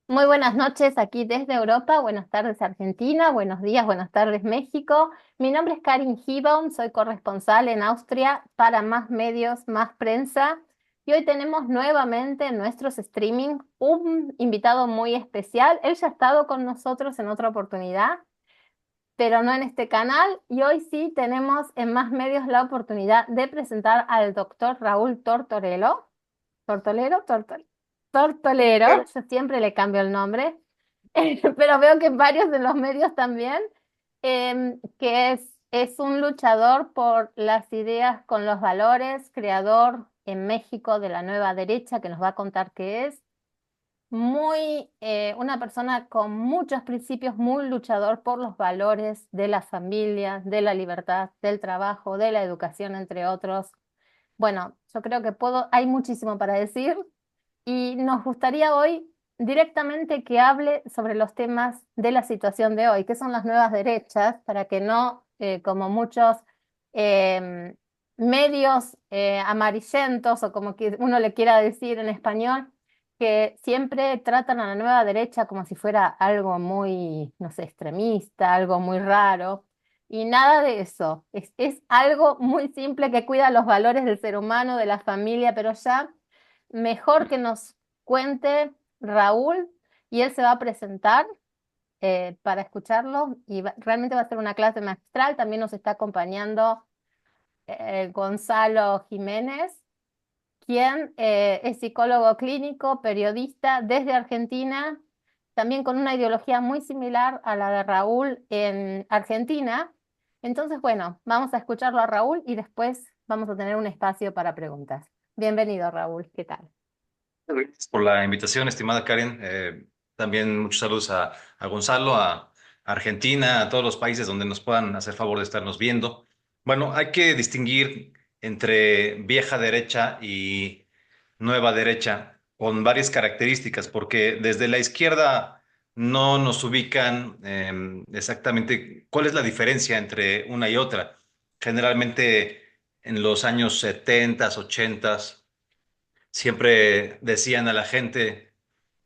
Muy buenas noches aquí desde Europa, buenas tardes Argentina, buenos días, buenas tardes México. Mi nombre es Karin Gibaum, soy corresponsal en Austria para Más Medios, Más Prensa. Y hoy tenemos nuevamente en nuestros streaming un invitado muy especial. Él ya ha estado con nosotros en otra oportunidad, pero no en este canal. Y hoy sí tenemos en Más Medios la oportunidad de presentar al doctor Raúl Tortorello. Tortolero, Tortolero, yo siempre le cambio el nombre, pero veo que varios de los medios también, que es un luchador por las ideas con los valores, creador en México de la nueva derecha, que nos va a contar qué es, una persona con muchos principios, muy luchador por los valores de la familia, de la libertad, del trabajo, de la educación, entre otros. Bueno, yo creo que hay muchísimo para decir. Y nos gustaría hoy directamente que hable sobre los temas de la situación de hoy, que son las nuevas derechas, para que no, como muchos em, medios amarillentos, o como que uno le quiera decir en español, que siempre tratan a la nueva derecha como si fuera algo muy, no sé, extremista, algo muy raro. Y nada de eso. Es algo muy simple que cuida los valores del ser humano, de la familia, pero ya mejor que nos cuente Raúl y él se va a presentar para escucharlo y realmente va a ser una clase magistral. También nos está acompañando Gonzalo Jiménez, quien es psicólogo clínico, periodista desde Argentina, también con una ideología muy similar a la de Raúl en Argentina. Entonces, bueno, vamos a escucharlo a Raúl y después vamos a tener un espacio para preguntas. Bienvenido, Raúl, ¿qué tal? Gracias por la invitación, estimada Karen. También muchos saludos a Gonzalo, a Argentina, a todos los países donde nos puedan hacer favor de estarnos viendo. Bueno, hay que distinguir entre vieja derecha y nueva derecha con varias características, porque desde la izquierda no nos ubican exactamente cuál es la diferencia entre una y otra. Generalmente en los años 70, 80 siempre decían a la gente,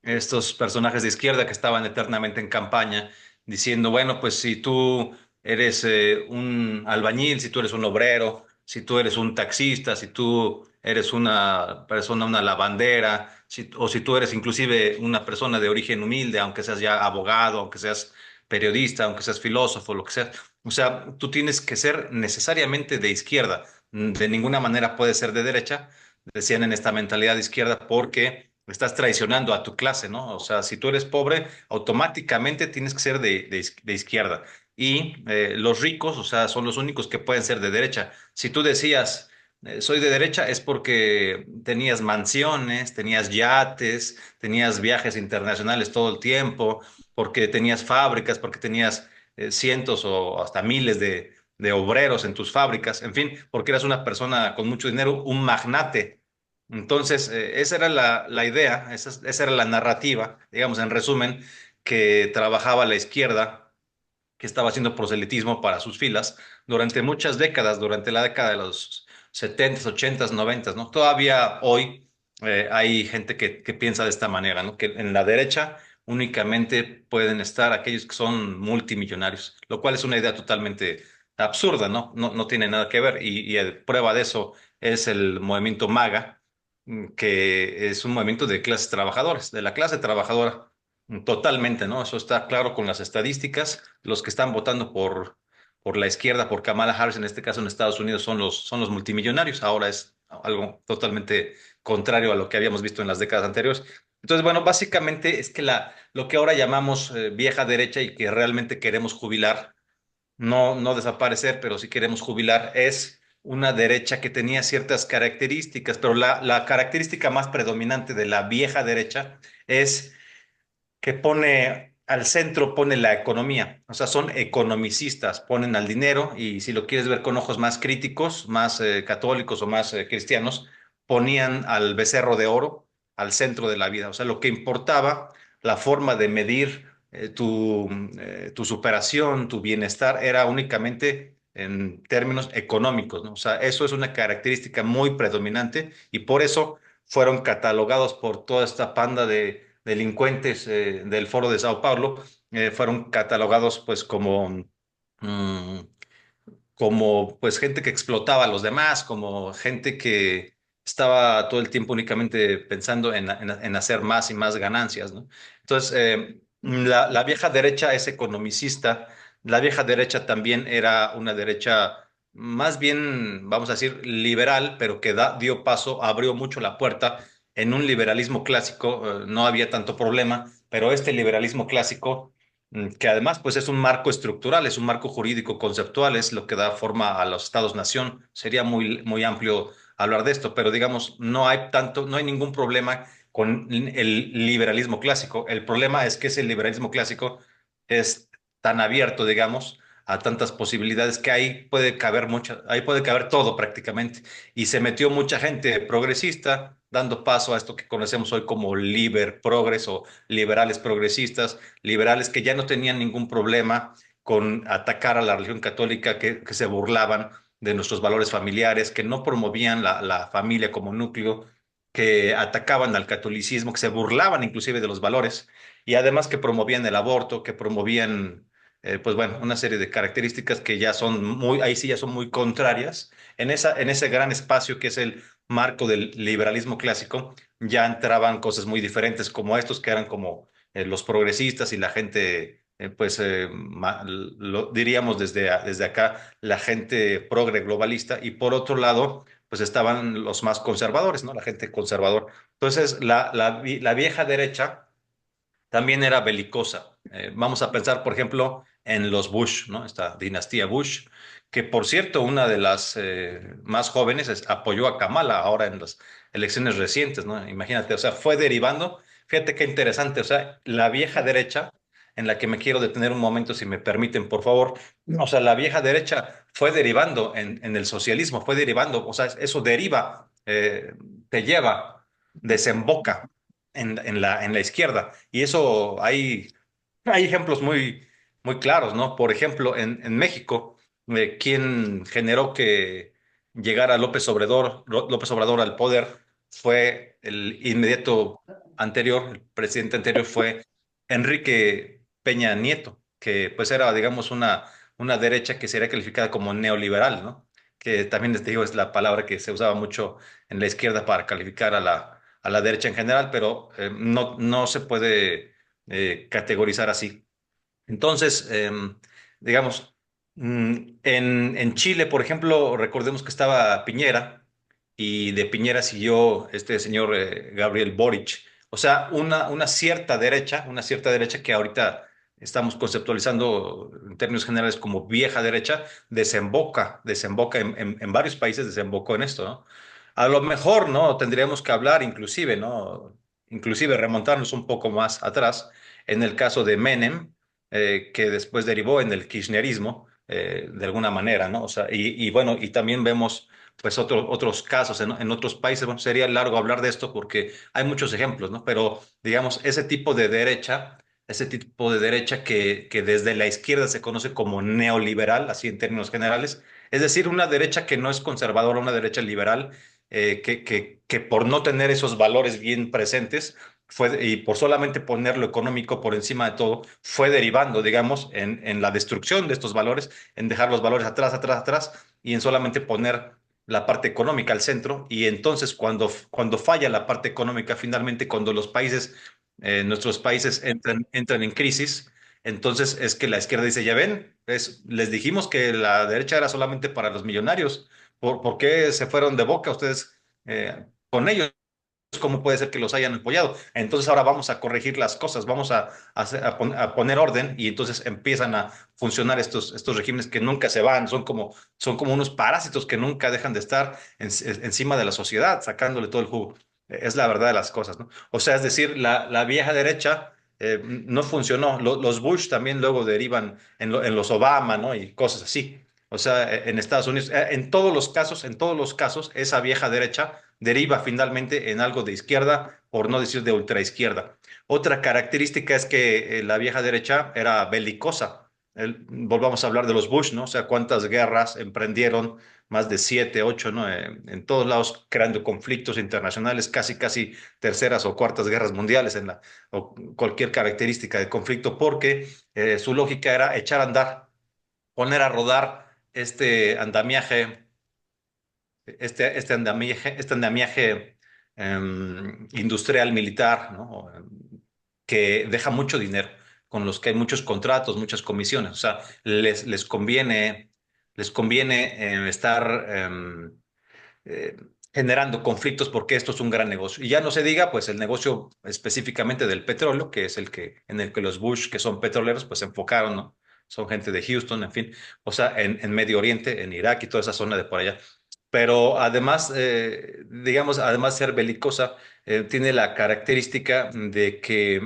estos personajes de izquierda que estaban eternamente en campaña, diciendo, bueno, pues si tú eres un albañil, si tú eres un obrero, si tú eres un taxista, si tú eres una persona, una lavandera, o si tú eres inclusive una persona de origen humilde, aunque seas ya abogado, aunque seas periodista, aunque seas filósofo, lo que sea. O sea, tú tienes que ser necesariamente de izquierda. De ninguna manera puedes ser de derecha, decían en esta mentalidad de izquierda, porque estás traicionando a tu clase, ¿no? O sea, si tú eres pobre, automáticamente tienes que ser de izquierda. Y los ricos, o sea, son los únicos que pueden ser de derecha. Si tú decías, soy de derecha, es porque tenías mansiones, tenías yates, tenías viajes internacionales todo el tiempo, porque tenías fábricas, porque tenías cientos o hasta miles de obreros en tus fábricas, en fin, porque eras una persona con mucho dinero, un magnate. Entonces, esa era la idea, esa era la narrativa, digamos, en resumen, que trabajaba la izquierda, que estaba haciendo proselitismo para sus filas durante muchas décadas, durante la década de los 70, 80, 90, ¿no? Todavía hoy hay gente que piensa de esta manera, ¿no? Que en la derecha únicamente pueden estar aquellos que son multimillonarios, lo cual es una idea totalmente absurda, ¿no? No tiene nada que ver. Y prueba de eso es el movimiento MAGA, que es un movimiento de clases trabajadoras, de la clase trabajadora. Totalmente, ¿no? Eso está claro con las estadísticas. Los que están votando por la izquierda, por Kamala Harris, en este caso en Estados Unidos, son los multimillonarios. Ahora es algo totalmente contrario a lo que habíamos visto en las décadas anteriores. Entonces, bueno, básicamente es que lo que ahora llamamos vieja derecha y que realmente queremos jubilar, no desaparecer, pero sí queremos jubilar, es una derecha que tenía ciertas características, pero la característica más predominante de la vieja derecha es que pone al centro, pone la economía. O sea, son economicistas, ponen al dinero y si lo quieres ver con ojos más críticos, más católicos o más cristianos, ponían al becerro de oro al centro de la vida. O sea, lo que importaba, la forma de medir tu superación, tu bienestar, era únicamente en términos económicos, ¿no? O sea, eso es una característica muy predominante y por eso fueron catalogados por toda esta panda delincuentes del Foro de Sao Paulo fueron catalogados pues mm, como pues gente que explotaba a los demás, como gente que estaba todo el tiempo únicamente pensando en hacer más y más ganancias, ¿no? Entonces, la vieja derecha es economicista, la vieja derecha también era una derecha más bien, vamos a decir, liberal, pero que dio paso, abrió mucho la puerta en un liberalismo clásico, no había tanto problema, pero este liberalismo clásico que además pues es un marco estructural, es un marco jurídico conceptual, es lo que da forma a los estados-nación. Sería muy amplio hablar de esto, pero digamos, no hay ningún problema con el liberalismo clásico. El problema es que ese liberalismo clásico es tan abierto, digamos, a tantas posibilidades que ahí puede caber todo prácticamente. Y se metió mucha gente progresista, dando paso a esto que conocemos hoy como liber progres o liberales progresistas, liberales que ya no tenían ningún problema con atacar a la religión católica, que se burlaban de nuestros valores familiares, que no promovían la familia como núcleo, que atacaban al catolicismo, que se burlaban inclusive de los valores, y además que promovían el aborto, que promovían, pues bueno, una serie de características que ya son ahí sí ya son muy contrarias. En ese gran espacio que es el marco del liberalismo clásico, ya entraban cosas muy diferentes como estos, que eran como los progresistas y la gente, diríamos desde acá, la gente progre globalista, y por otro lado, pues estaban los más conservadores, ¿no? La gente conservadora. Entonces, la vieja derecha también era belicosa. Vamos a pensar, por ejemplo, en los Bush, ¿no? Esta dinastía Bush, que por cierto, una de las más jóvenes apoyó a Kamala ahora en las elecciones recientes, ¿no? Imagínate, o sea, fue derivando. Fíjate qué interesante, o sea, la vieja derecha, en la que me quiero detener un momento, si me permiten, por favor. O sea, la vieja derecha fue derivando en el socialismo, fue derivando, o sea, eso deriva, te lleva, desemboca en la izquierda. Y eso hay ejemplos muy claros, ¿no? Por ejemplo, en México, quien generó que llegara López Obrador al poder fue el inmediato anterior, el presidente anterior fue Enrique Peña Nieto, que pues era, digamos, una derecha que sería calificada como neoliberal, ¿no? Que también les digo es la palabra que se usaba mucho en la izquierda para calificar a la derecha en general, pero no se puede categorizar así. Entonces, digamos, en Chile, por ejemplo, recordemos que estaba Piñera y de Piñera siguió este señor Gabriel Boric. O sea, una cierta derecha que ahorita estamos conceptualizando en términos generales como vieja derecha, desemboca en varios países, desembocó en esto, ¿no? A lo mejor, ¿no? Tendríamos que hablar inclusive, ¿no? Inclusive remontarnos un poco más atrás en el caso de Menem, que después derivó en el kirchnerismo, de alguna manera, ¿no? O sea, y bueno, y también vemos pues otros casos en otros países. Bueno, sería largo hablar de esto porque hay muchos ejemplos, ¿no? Pero digamos, ese tipo de derecha que desde la izquierda se conoce como neoliberal, así en términos generales, es decir, una derecha que no es conservadora, una derecha liberal, que por no tener esos valores bien presentes, y por solamente poner lo económico por encima de todo, fue derivando, digamos, en la destrucción de estos valores, en dejar los valores atrás, atrás, atrás, y en solamente poner la parte económica al centro. Y entonces cuando falla la parte económica, finalmente cuando nuestros países entran en crisis, entonces es que la izquierda dice, ya ven, les dijimos que la derecha era solamente para los millonarios. ¿Por qué se fueron de boca ustedes con ellos? ¿Cómo puede ser que los hayan apoyado? Entonces ahora vamos a corregir las cosas, vamos a poner orden, y entonces empiezan a funcionar estos regímenes que nunca se van, son como unos parásitos que nunca dejan de estar encima de la sociedad, sacándole todo el jugo. Es la verdad de las cosas, ¿no? O sea, es decir, la vieja derecha no funcionó. Los Bush también luego derivan en los Obama, ¿no? Y cosas así. O sea, en Estados Unidos, en todos los casos, esa vieja derecha deriva finalmente en algo de izquierda, por no decir de ultraizquierda. Otra característica es que la vieja derecha era belicosa. volvamos a hablar de los Bush, ¿no? O sea, cuántas guerras emprendieron, más de siete, ocho, ¿no? En todos lados, creando conflictos internacionales, casi terceras o cuartas guerras mundiales o cualquier característica de conflicto, porque su lógica era echar a andar, poner a rodar este andamiaje industrial militar, ¿no? Que deja mucho dinero, con los que hay muchos contratos, muchas comisiones. O sea, les conviene estar eh, generando conflictos porque esto es un gran negocio. Y ya no se diga, pues, el negocio específicamente del petróleo, que es en el que los Bush, que son petroleros, pues se enfocaron, ¿no? Son gente de Houston, en fin, o sea, en Medio Oriente, en Irak y toda esa zona de por allá. Pero además, digamos, además de ser belicosa, tiene la característica de que,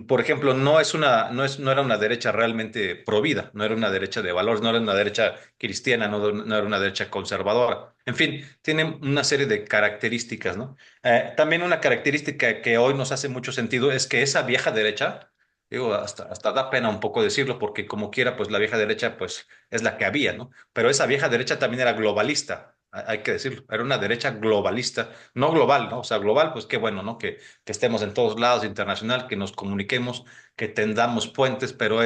por ejemplo, no era una derecha realmente provida, no era una derecha de valores, no era una derecha cristiana, no era una derecha conservadora. En fin, tiene una serie de características, ¿no? También una característica que hoy nos hace mucho sentido es que esa vieja derecha, digo, hasta da pena un poco decirlo, porque como quiera, pues la vieja derecha, pues es la que había, ¿no? Pero esa vieja derecha también era globalista, hay que decirlo, era una derecha globalista, no global, ¿no? O sea, global, pues qué bueno, ¿no? Que estemos en todos lados, internacional, que nos comuniquemos, que tendamos puentes, pero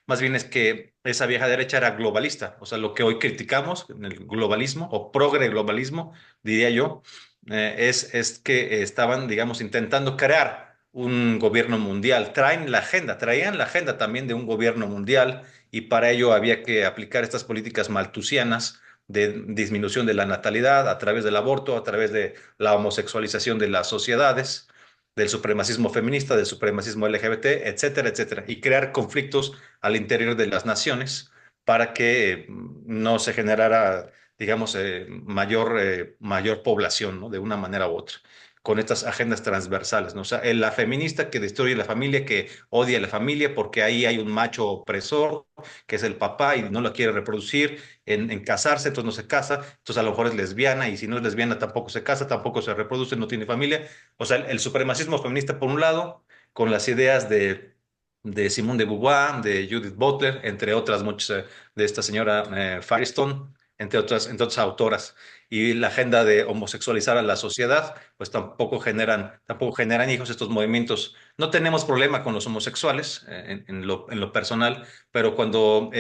más bien es que esa vieja derecha era globalista, o sea, lo que hoy criticamos en el globalismo o progre globalismo, diría yo, es que estaban, digamos, intentando crear un gobierno mundial, traían la agenda también de un gobierno mundial y para ello había que aplicar estas políticas maltusianas de disminución de la natalidad a través del aborto, a través de la homosexualización de las sociedades, del supremacismo feminista, del supremacismo LGBT, etcétera, etcétera, y crear conflictos al interior de las naciones para que no se generara, digamos, mayor población, ¿no? De una manera u otra con estas agendas transversales, ¿no? O sea, la feminista que destruye la familia, que odia a la familia porque ahí hay un macho opresor, que es el papá y no la quiere reproducir, en casarse, entonces no se casa, entonces a lo mejor es lesbiana y si no es lesbiana tampoco se casa, tampoco se reproduce, no tiene familia. O sea, el supremacismo feminista por un lado, con las ideas de Simone de Beauvoir, de Judith Butler, entre otras muchas, de esta señora Firestone, entre otras autoras. Y la agenda de homosexualizar a la sociedad, pues tampoco generan hijos estos movimientos. No tenemos problema con los homosexuales en lo personal, pero cuando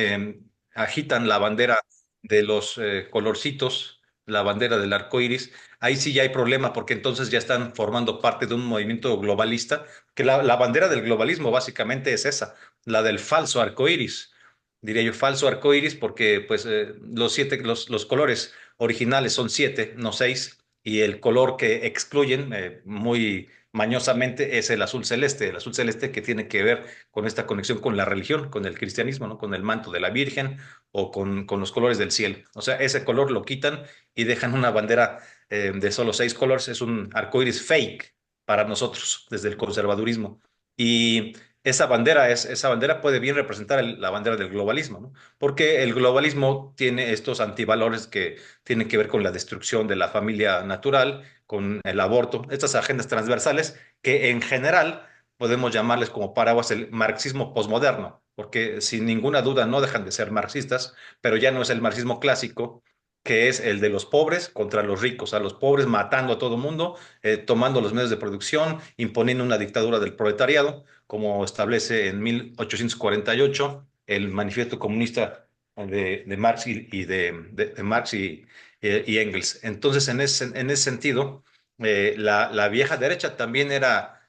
agitan la bandera de los colorcitos, la bandera del arco iris, ahí sí ya hay problema porque entonces ya están formando parte de un movimiento globalista, que la bandera del globalismo básicamente es esa, la del falso arco iris. Diría yo falso arco iris porque pues los colores originales son siete, no seis, y el color que excluyen muy mañosamente es el azul celeste que tiene que ver con esta conexión con la religión, con el cristianismo, ¿no? Con el manto de la Virgen o con los colores del cielo. O sea, ese color lo quitan y dejan una bandera de solo seis colores. Es un arcoíris fake para nosotros desde el conservadurismo. Y esa bandera puede bien representar la bandera del globalismo, ¿no? Porque el globalismo tiene estos antivalores que tienen que ver con la destrucción de la familia natural, con el aborto, estas agendas transversales que en general podemos llamarles como paraguas el marxismo posmoderno, porque sin ninguna duda no dejan de ser marxistas, pero ya no es el marxismo clásico, que es el de los pobres contra los ricos, a los pobres matando a todo mundo, tomando los medios de producción, imponiendo una dictadura del proletariado, como establece en 1848 el Manifiesto Comunista de Marx de Marx y Engels. Entonces, en ese sentido, la vieja derecha también era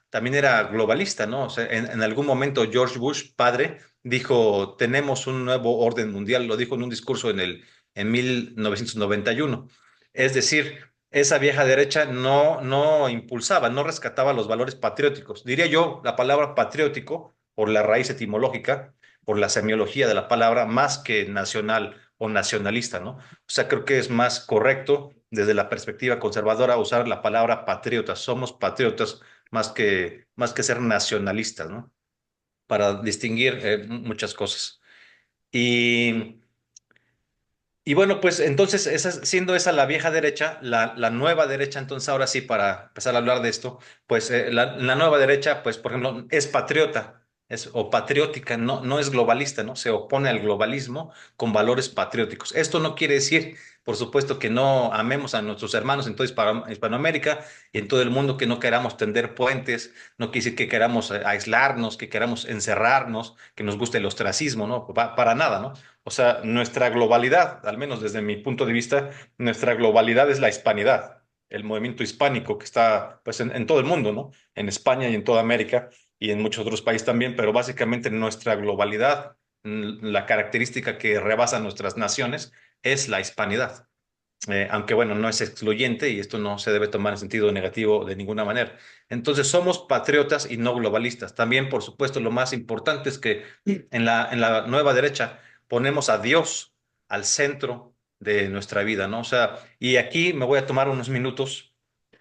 globalista, ¿no? O sea, en algún momento George Bush, padre, dijo, tenemos un nuevo orden mundial, lo dijo en un discurso en 1991. Es decir, esa vieja derecha no impulsaba, no rescataba los valores patrióticos. Diría yo la palabra patriótico, por la raíz etimológica, por la semiología de la palabra, más que nacional o nacionalista, ¿no? O sea, creo que es más correcto desde la perspectiva conservadora usar la palabra patriotas. Somos patriotas más que ser nacionalistas, ¿no? Para distinguir muchas cosas. Y, y bueno, pues entonces, siendo esa la vieja derecha, la nueva derecha, entonces ahora sí, para empezar a hablar de esto, pues la nueva derecha, pues por ejemplo, es patriota. o patriótica, no, no es globalista, ¿no? Se opone al globalismo con valores patrióticos. Esto no quiere decir, por supuesto, que no amemos a nuestros hermanos en toda Hispanoamérica y en todo el mundo, que no queramos tender puentes, no quiere decir que queramos aislarnos, que queramos encerrarnos, que nos guste el ostracismo, ¿no? Para nada, ¿no? O sea, nuestra globalidad, al menos desde mi punto de vista, nuestra globalidad es la hispanidad, el movimiento hispánico que está pues en todo el mundo, ¿no? En España y en toda América y en muchos otros países también, pero básicamente nuestra globalidad, la característica que rebasa nuestras naciones es la hispanidad. Aunque bueno, no es excluyente y esto no se debe tomar en sentido negativo de ninguna manera. Entonces, somos patriotas y no globalistas. También, por supuesto, lo más importante es que en la nueva derecha ponemos a Dios al centro de nuestra vida, ¿no? O sea, y aquí me voy a tomar unos minutos,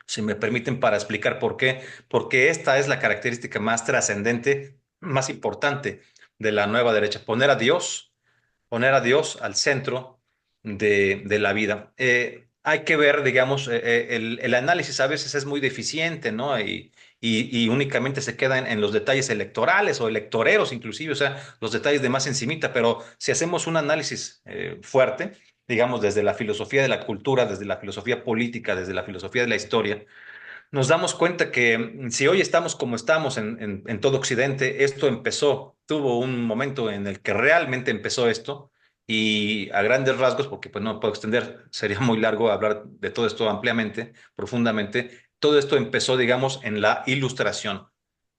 si me permiten, para explicar por qué, porque esta es la característica más trascendente, más importante de la nueva derecha, poner a Dios al centro de la vida. Hay que ver, digamos, el análisis a veces es muy deficiente, ¿no? Y únicamente se queda en los detalles electorales o electoreros, inclusive, o sea, los detalles de más encimita, pero si hacemos un análisis fuerte, digamos, desde la filosofía de la cultura, desde la filosofía política, desde la filosofía de la historia, nos damos cuenta que si hoy estamos como estamos en todo Occidente, esto empezó, tuvo un momento en el que realmente empezó esto y a grandes rasgos, porque pues no puedo extender, sería muy largo hablar de todo esto ampliamente, profundamente, todo esto empezó, digamos, en la Ilustración,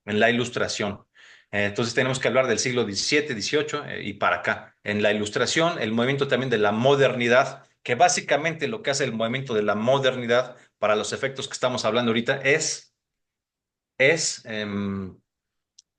en la Ilustración. Entonces tenemos que hablar del siglo XVII, XVIII y para acá. En la Ilustración, el movimiento también de la modernidad, que básicamente lo que hace el movimiento de la modernidad para los efectos que estamos hablando ahorita es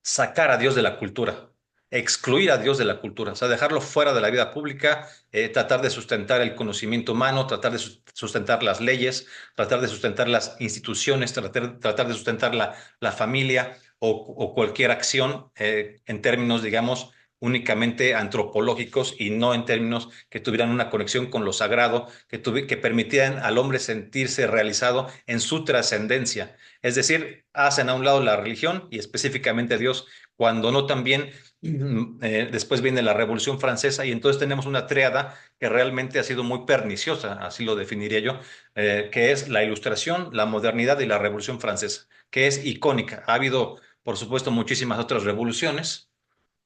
sacar a Dios de la cultura, excluir a Dios de la cultura, o sea, dejarlo fuera de la vida pública, tratar de sustentar el conocimiento humano, tratar de sustentar las leyes, tratar de sustentar las instituciones, tratar de sustentar la familia o cualquier acción en términos, digamos, únicamente antropológicos y no en términos que tuvieran una conexión con lo sagrado, que permitieran al hombre sentirse realizado en su trascendencia. Es decir, hacen a un lado la religión y específicamente a Dios, cuando no también después viene la Revolución Francesa y entonces tenemos una tríada que realmente ha sido muy perniciosa, así lo definiría yo, que es la Ilustración, la modernidad y la Revolución Francesa, que es icónica. Ha habido, por supuesto, muchísimas otras revoluciones,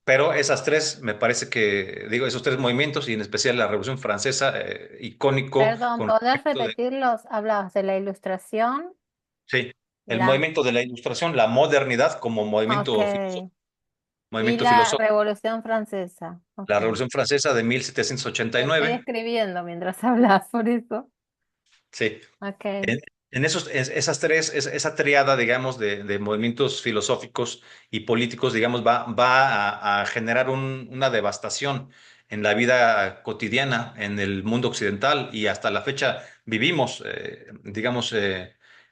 pero esas tres, me parece que, digo, esos tres movimientos y en especial la Revolución Francesa, icónico Perdón, con ¿podés respecto de, repetirlos? Hablabas de la Ilustración, sí, el la... movimiento de la Ilustración, la modernidad como Ok. Y movimiento la filosófico, Revolución Francesa. Ok. la Revolución Francesa de mil setecientos ochenta y Lo estoy nueve, escribiendo mientras hablas, por eso. sí. Ok. En esas tres, esa triada, digamos, de movimientos filosóficos y políticos, digamos, va a generar una devastación en la vida cotidiana, en el mundo occidental, y hasta la fecha vivimos, digamos,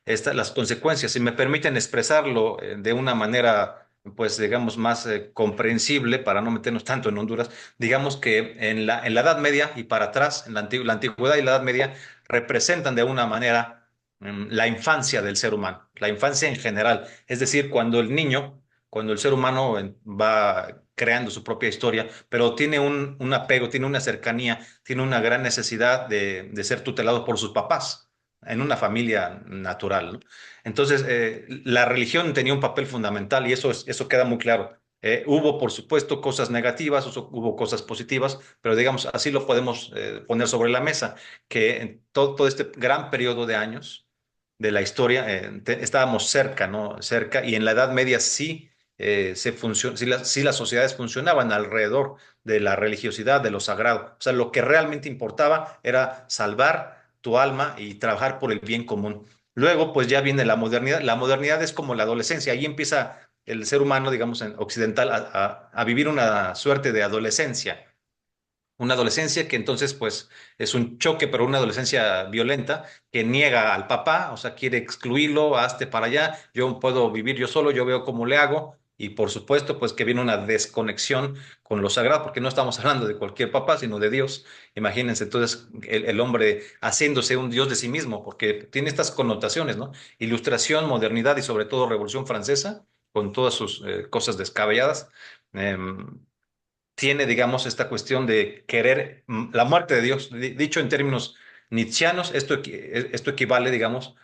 las consecuencias. Si me permiten expresarlo de una manera, pues, digamos, más comprensible, para no meternos tanto en Honduras, digamos que en la Edad Media y para atrás, en la antigüedad y la Edad Media, representan de una manera la infancia del ser humano, la infancia en general. Es decir, cuando el ser humano va creando su propia historia, pero tiene un apego, tiene una cercanía, tiene una gran necesidad de ser tutelado por sus papás en una familia natural, ¿no? Entonces, la religión tenía un papel fundamental y eso queda muy claro. Hubo, por supuesto, cosas negativas, hubo cosas positivas, pero digamos, así lo podemos poner sobre la mesa, que en todo este gran periodo de años de la historia estábamos cerca, ¿no? Cerca, y en la Edad Media sí, sí las sociedades funcionaban alrededor de la religiosidad, de lo sagrado. O sea, lo que realmente importaba era salvar tu alma y trabajar por el bien común. Luego, pues ya viene la modernidad. La modernidad es como la adolescencia. Ahí empieza el ser humano, digamos, occidental, a vivir una suerte de adolescencia, una adolescencia que entonces pues es un choque, pero una adolescencia violenta que niega al papá, o sea, quiere excluirlo, hazte para allá, yo puedo vivir yo solo, yo veo cómo le hago. Y por supuesto, pues que viene una desconexión con lo sagrado, porque no estamos hablando de cualquier papá, sino de Dios. Imagínense entonces el hombre haciéndose un Dios de sí mismo, porque tiene estas connotaciones, ¿no? Ilustración, modernidad y sobre todo Revolución Francesa con todas sus cosas descabelladas, em, tiene, digamos, esta cuestión de querer la muerte de Dios. Dicho en términos nietzscheanos, esto equivale, digamos,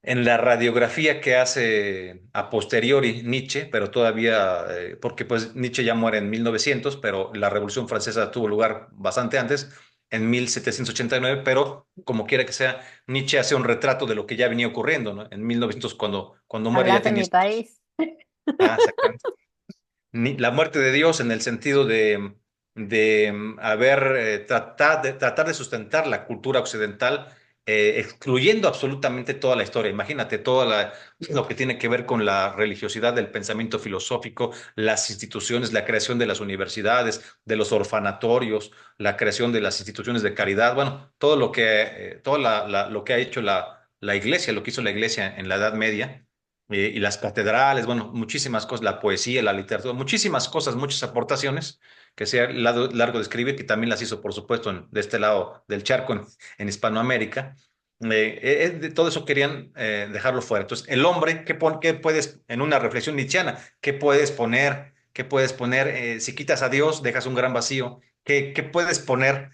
en la radiografía que hace a posteriori Nietzsche, pero todavía, porque pues Nietzsche ya muere en 1900, pero la Revolución Francesa tuvo lugar bastante antes, en 1789, pero como quiera que sea, Nietzsche hace un retrato de lo que ya venía ocurriendo, ¿no? En 1900, cuando muere, ya Hablas de tenía mi estos. país. Ah, exactamente. La muerte de Dios en el sentido de haber tratar de sustentar la cultura occidental, excluyendo absolutamente toda la historia. Imagínate lo que tiene que ver con la religiosidad del pensamiento filosófico, las instituciones, la creación de las universidades, de los orfanatorios, la creación de las instituciones de caridad, bueno, todo lo que ha hecho la iglesia, lo que hizo la iglesia en la Edad Media, y las catedrales, bueno, muchísimas cosas, la poesía, la literatura, muchísimas cosas, muchas aportaciones que sea largo de escribir, que también las hizo, por supuesto, de este lado del charco, en Hispanoamérica. De todo eso querían dejarlo fuera. Entonces, el hombre, ¿qué puedes, en una reflexión nietzscheana, qué puedes poner? ¿Qué puedes poner? Si quitas a Dios, dejas un gran vacío. ¿Qué puedes poner?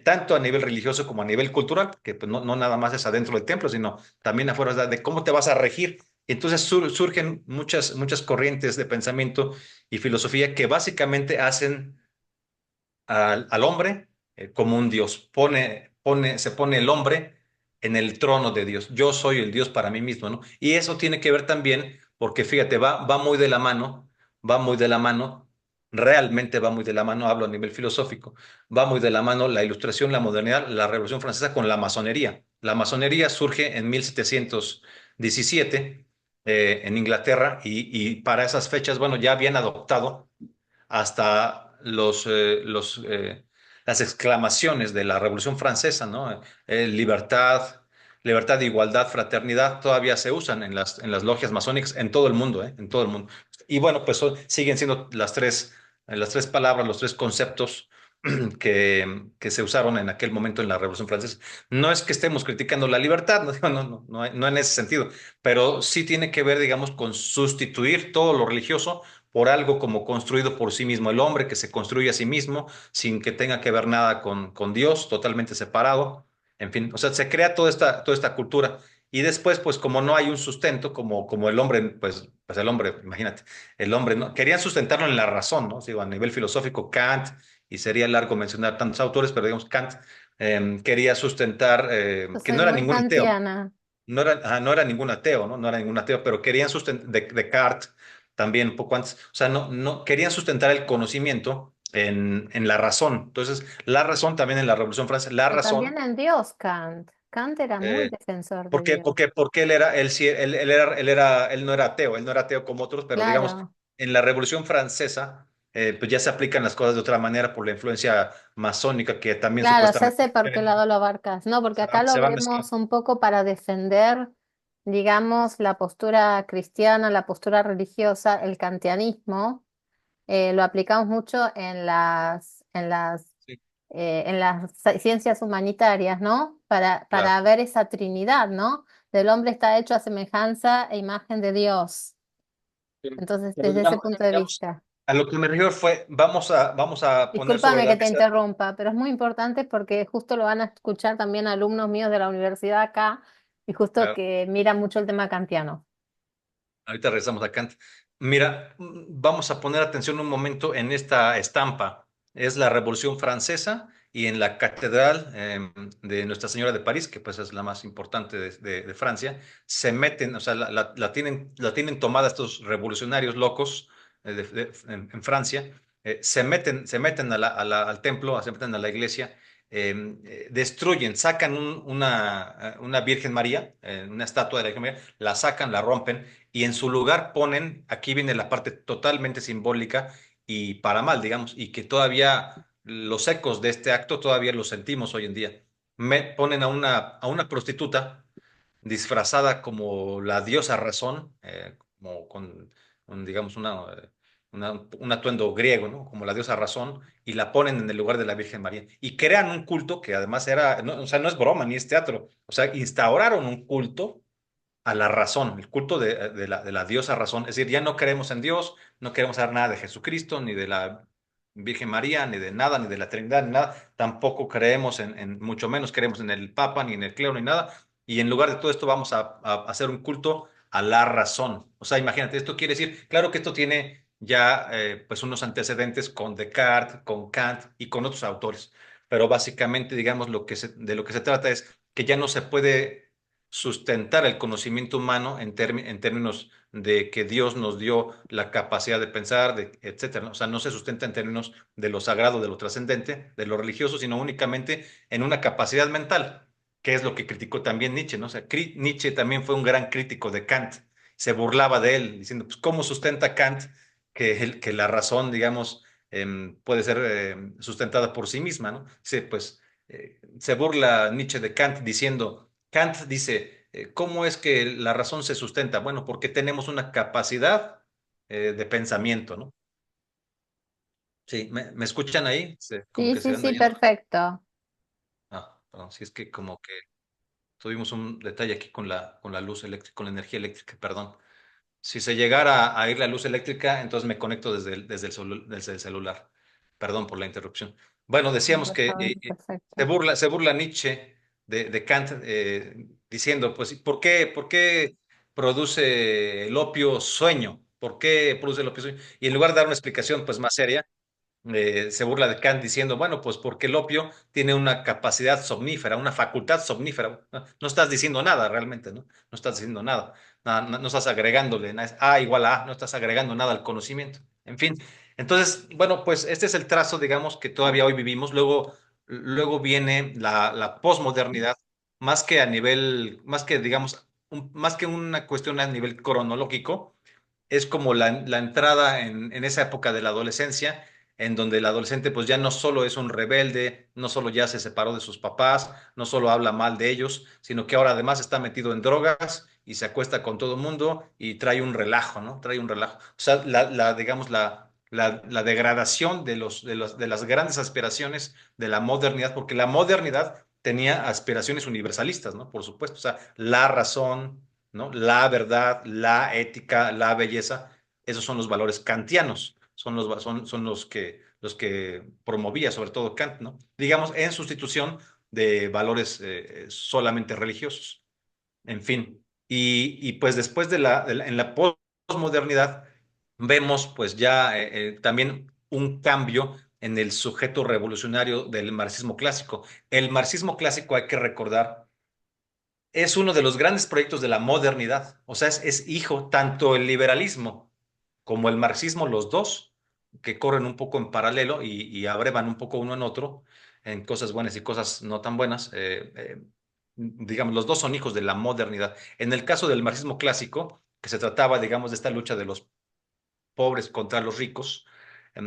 Tanto a nivel religioso como a nivel cultural, que pues, no nada más es adentro del templo, sino también afuera de cómo te vas a regir. Entonces surgen muchas corrientes de pensamiento y filosofía que básicamente hacen al hombre como un Dios. Se pone el hombre en el trono de Dios. Yo soy el Dios para mí mismo, ¿no? Y eso tiene que ver también, porque fíjate, va muy de la mano, va muy de la mano, realmente va muy de la mano, hablo a nivel filosófico, va muy de la mano la ilustración, la modernidad, la Revolución Francesa con la masonería. La masonería surge en 1717 en Inglaterra y para esas fechas, bueno, ya habían adoptado hasta las exclamaciones de la Revolución Francesa, ¿no? Libertad, libertad, igualdad, fraternidad, todavía se usan en las logias masónicas en todo el mundo, ¿eh? En todo el mundo. Y bueno, pues siguen siendo las tres palabras, los tres conceptos que se usaron en aquel momento en la Revolución Francesa. No es que estemos criticando la libertad, no en ese sentido, pero sí tiene que ver, digamos, con sustituir todo lo religioso por algo como construido por sí mismo, el hombre que se construye a sí mismo sin que tenga que ver nada con Dios, totalmente separado, en fin, o sea, se crea toda esta cultura. Y después, pues como no hay un sustento, como el hombre, pues el hombre, imagínate, el hombre, ¿no? Querían sustentarlo en la razón, ¿no? Digo, a nivel filosófico, Kant, y sería largo mencionar tantos autores, pero digamos, Kant quería sustentar Yo que soy no era muy ningún ateo, kantiana. no era ningún ateo, ¿no? No era ningún ateo, pero querían sustentar, Descartes también un poco antes, o sea, querían sustentar el conocimiento en la razón. Entonces, la razón también en la Revolución Francesa, la Pero también razón, en Dios, Kant. Kant era muy eh, defensor de Dios. porque él no era ateo, él no era ateo como otros, pero digamos, Claro, en la Revolución Francesa, pues ya se aplican las cosas de otra manera por la influencia masónica que también claro, ya supuestamente sé por qué lado lo abarcas. No, porque acá lo se van mezclando. vemos un poco para defender, digamos, la postura cristiana, la postura religiosa, el kantianismo. Lo aplicamos mucho Sí, en las ciencias humanitarias, ¿no? claro. Para ver esa trinidad, ¿no? Del hombre está hecho a semejanza e imagen de Dios. Entonces, Pero desde ese digamos, punto de vista. a lo que me refiero fue, vamos a poner sobre Discúlpame la que te mesa. interrumpa, pero es muy importante porque justo lo van a escuchar también alumnos míos de la universidad acá y justo Claro, que miran mucho el tema kantiano. ahorita regresamos a Kant. Mira, vamos a poner atención un momento en esta estampa. Es la Revolución Francesa y en la Catedral de Nuestra Señora de París, que pues es la más importante de Francia, se meten, o sea, la tienen tomada estos revolucionarios locos en Francia, se meten al templo, se meten a la iglesia, destruyen, sacan una Virgen María, una estatua de la Virgen María, la sacan, la rompen y en su lugar ponen, aquí viene la parte totalmente simbólica y para mal, digamos, y que todavía los ecos de este acto todavía los sentimos hoy en día. Ponen a una prostituta disfrazada como la diosa razón, como digamos, un atuendo griego, ¿no? Como la diosa razón, y la ponen en el lugar de la Virgen María. Y crean un culto que además era, no, o sea, no es broma ni es teatro, o sea, instauraron un culto a la razón, el culto de la diosa razón. Es decir, ya no creemos en Dios, no queremos saber nada de Jesucristo, ni de la Virgen María, ni de nada, ni de la Trinidad, ni nada. Tampoco creemos mucho menos creemos en el Papa, ni en el clero, ni nada. Y en lugar de todo esto vamos a hacer un culto a la razón. O sea, imagínate, esto quiere decir, claro que esto tiene ya pues unos antecedentes con Descartes, con Kant y con otros autores. Pero básicamente, digamos, de lo que se trata es que ya no se puede sustentar el conocimiento humano en términos de que Dios nos dio la capacidad de pensar, etcétera, ¿no? O sea, no se sustenta en términos de lo sagrado, de lo trascendente, de lo religioso, sino únicamente en una capacidad mental, que es lo que criticó también Nietzsche, ¿no? O sea, Nietzsche también fue un gran crítico de Kant, se burlaba de él, diciendo, pues, ¿cómo sustenta Kant que la razón, digamos, puede ser sustentada por sí misma, ¿no? Dice, pues, se burla Nietzsche de Kant diciendo, Kant dice, ¿cómo es que la razón se sustenta? Bueno, porque tenemos una capacidad de pensamiento, ¿no? Sí, ¿me escuchan ahí? Como Sí, que se sí, anda sí, yendo. perfecto. Ah, perdón, sí es que como que tuvimos un detalle aquí con la luz eléctrica, con la energía eléctrica, perdón. Si se llegara a ir la luz eléctrica, entonces me conecto desde el celular. Perdón por la interrupción. Bueno, decíamos que Perfecto. se burla Nietzsche de Kant diciendo, pues, por qué produce el opio sueño? ¿Por qué produce el opio sueño? Y en lugar de dar una explicación pues más seria, se burla de Kant diciendo, bueno, pues porque el opio tiene una capacidad somnífera, una facultad somnífera. No, no estás diciendo nada realmente, ¿no? No estás diciendo nada. No estás agregándole nada. A igual a A, no estás agregando nada al conocimiento. En fin, entonces, bueno, pues este es el trazo, digamos, que todavía hoy vivimos. Luego viene la posmodernidad, más que, digamos, más que una cuestión a nivel cronológico, es como la entrada en esa época de la adolescencia, en donde el adolescente pues ya no solo es un rebelde, no solo ya se separó de sus papás, no solo habla mal de ellos, sino que ahora además está metido en drogas y se acuesta con todo el mundo y trae un relajo, ¿no? Trae un relajo. O sea, digamos, la degradación de las grandes aspiraciones de la modernidad, porque la modernidad tenía aspiraciones universalistas, ¿no? Por supuesto, o sea, la razón, ¿no? La verdad, la ética, la belleza, esos son los valores kantianos, son los que promovía sobre todo Kant, ¿no? Digamos, en sustitución de valores solamente religiosos. En fin, pues después en la posmodernidad vemos pues ya también un cambio en el sujeto revolucionario del marxismo clásico. El marxismo clásico, hay que recordar, es uno de los grandes proyectos de la modernidad. O sea, es hijo tanto el liberalismo como el marxismo, los dos, que corren un poco en paralelo y abrevan un poco uno en otro, en cosas buenas y cosas no tan buenas. Digamos, los dos son hijos de la modernidad. En el caso del marxismo clásico, que se trataba, digamos, de esta lucha de los pobres contra los ricos.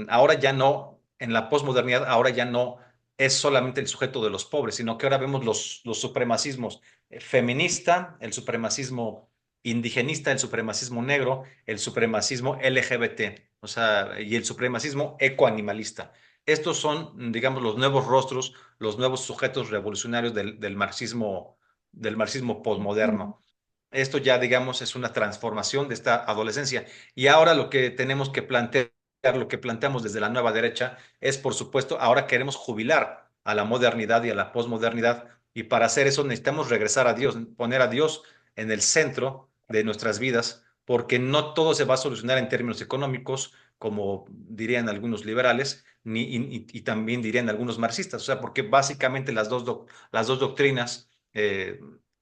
Ahora ya no, en la posmodernidad, ahora ya no es solamente el sujeto de los pobres, sino que ahora vemos los supremacismos feminista, el supremacismo indigenista, el supremacismo negro, el supremacismo LGBT, o sea, y el supremacismo ecoanimalista. Estos son, digamos, los nuevos rostros, los nuevos sujetos revolucionarios del marxismo Ujú. posmoderno. Esto ya, digamos, es una transformación de esta adolescencia. Y ahora lo que tenemos que plantear, lo que planteamos desde la nueva derecha, es, por supuesto, ahora queremos jubilar a la modernidad y a la posmodernidad. Y para hacer eso necesitamos regresar a Dios, poner a Dios en el centro de nuestras vidas, porque no todo se va a solucionar en términos económicos, como dirían algunos liberales, y también dirían algunos marxistas. O sea, porque básicamente las dos doctrinas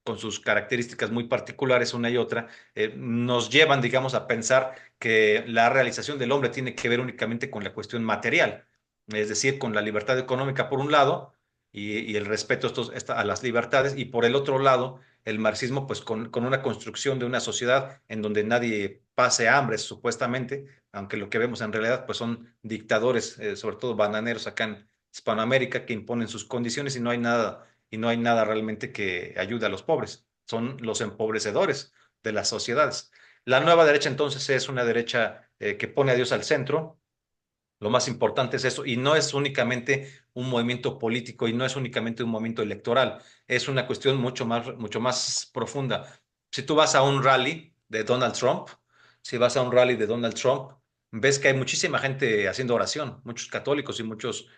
con sus características muy particulares, una y otra, nos llevan, digamos, a pensar que la realización del hombre tiene que ver únicamente con la cuestión material, es decir, con la libertad económica por un lado y el respeto a las libertades, y por el otro lado, el marxismo, pues con una construcción de una sociedad en donde nadie pase hambre, supuestamente, aunque lo que vemos en realidad, pues son dictadores, sobre todo bananeros acá en Hispanoamérica, que imponen sus condiciones y no hay nada realmente que ayude a los pobres. Son los empobrecedores de las sociedades. La nueva derecha entonces es una derecha que pone a Dios al centro. Lo más importante es eso, y no es únicamente un movimiento político y no es únicamente un movimiento electoral, es una cuestión mucho más profunda. si tú vas a un rally de Donald Trump, si vas a un rally de Donald Trump, ves que hay muchísima gente haciendo oración, muchos católicos y muchos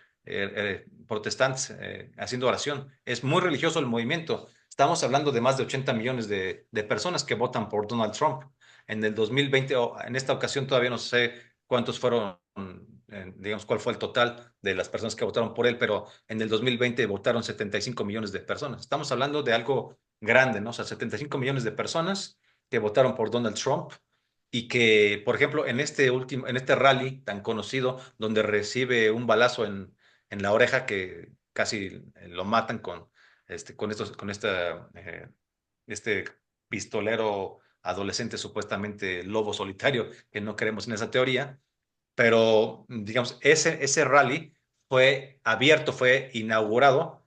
protestantes haciendo oración. Es muy religioso el movimiento. Estamos hablando de más de 80 millones de personas que votan por Donald Trump. En el 2020, o en esta ocasión todavía no sé cuántos fueron, digamos, cuál fue el total de las personas que votaron por él, pero en el 2020 votaron 75 millones de personas. Estamos hablando de algo grande, ¿no? O sea, 75 millones de personas que votaron por Donald Trump y que, por ejemplo, en este rally tan conocido, donde recibe un balazo en la oreja que casi lo matan con este pistolero adolescente, supuestamente lobo solitario, que no creemos en esa teoría, pero digamos, ese rally fue abierto, fue inaugurado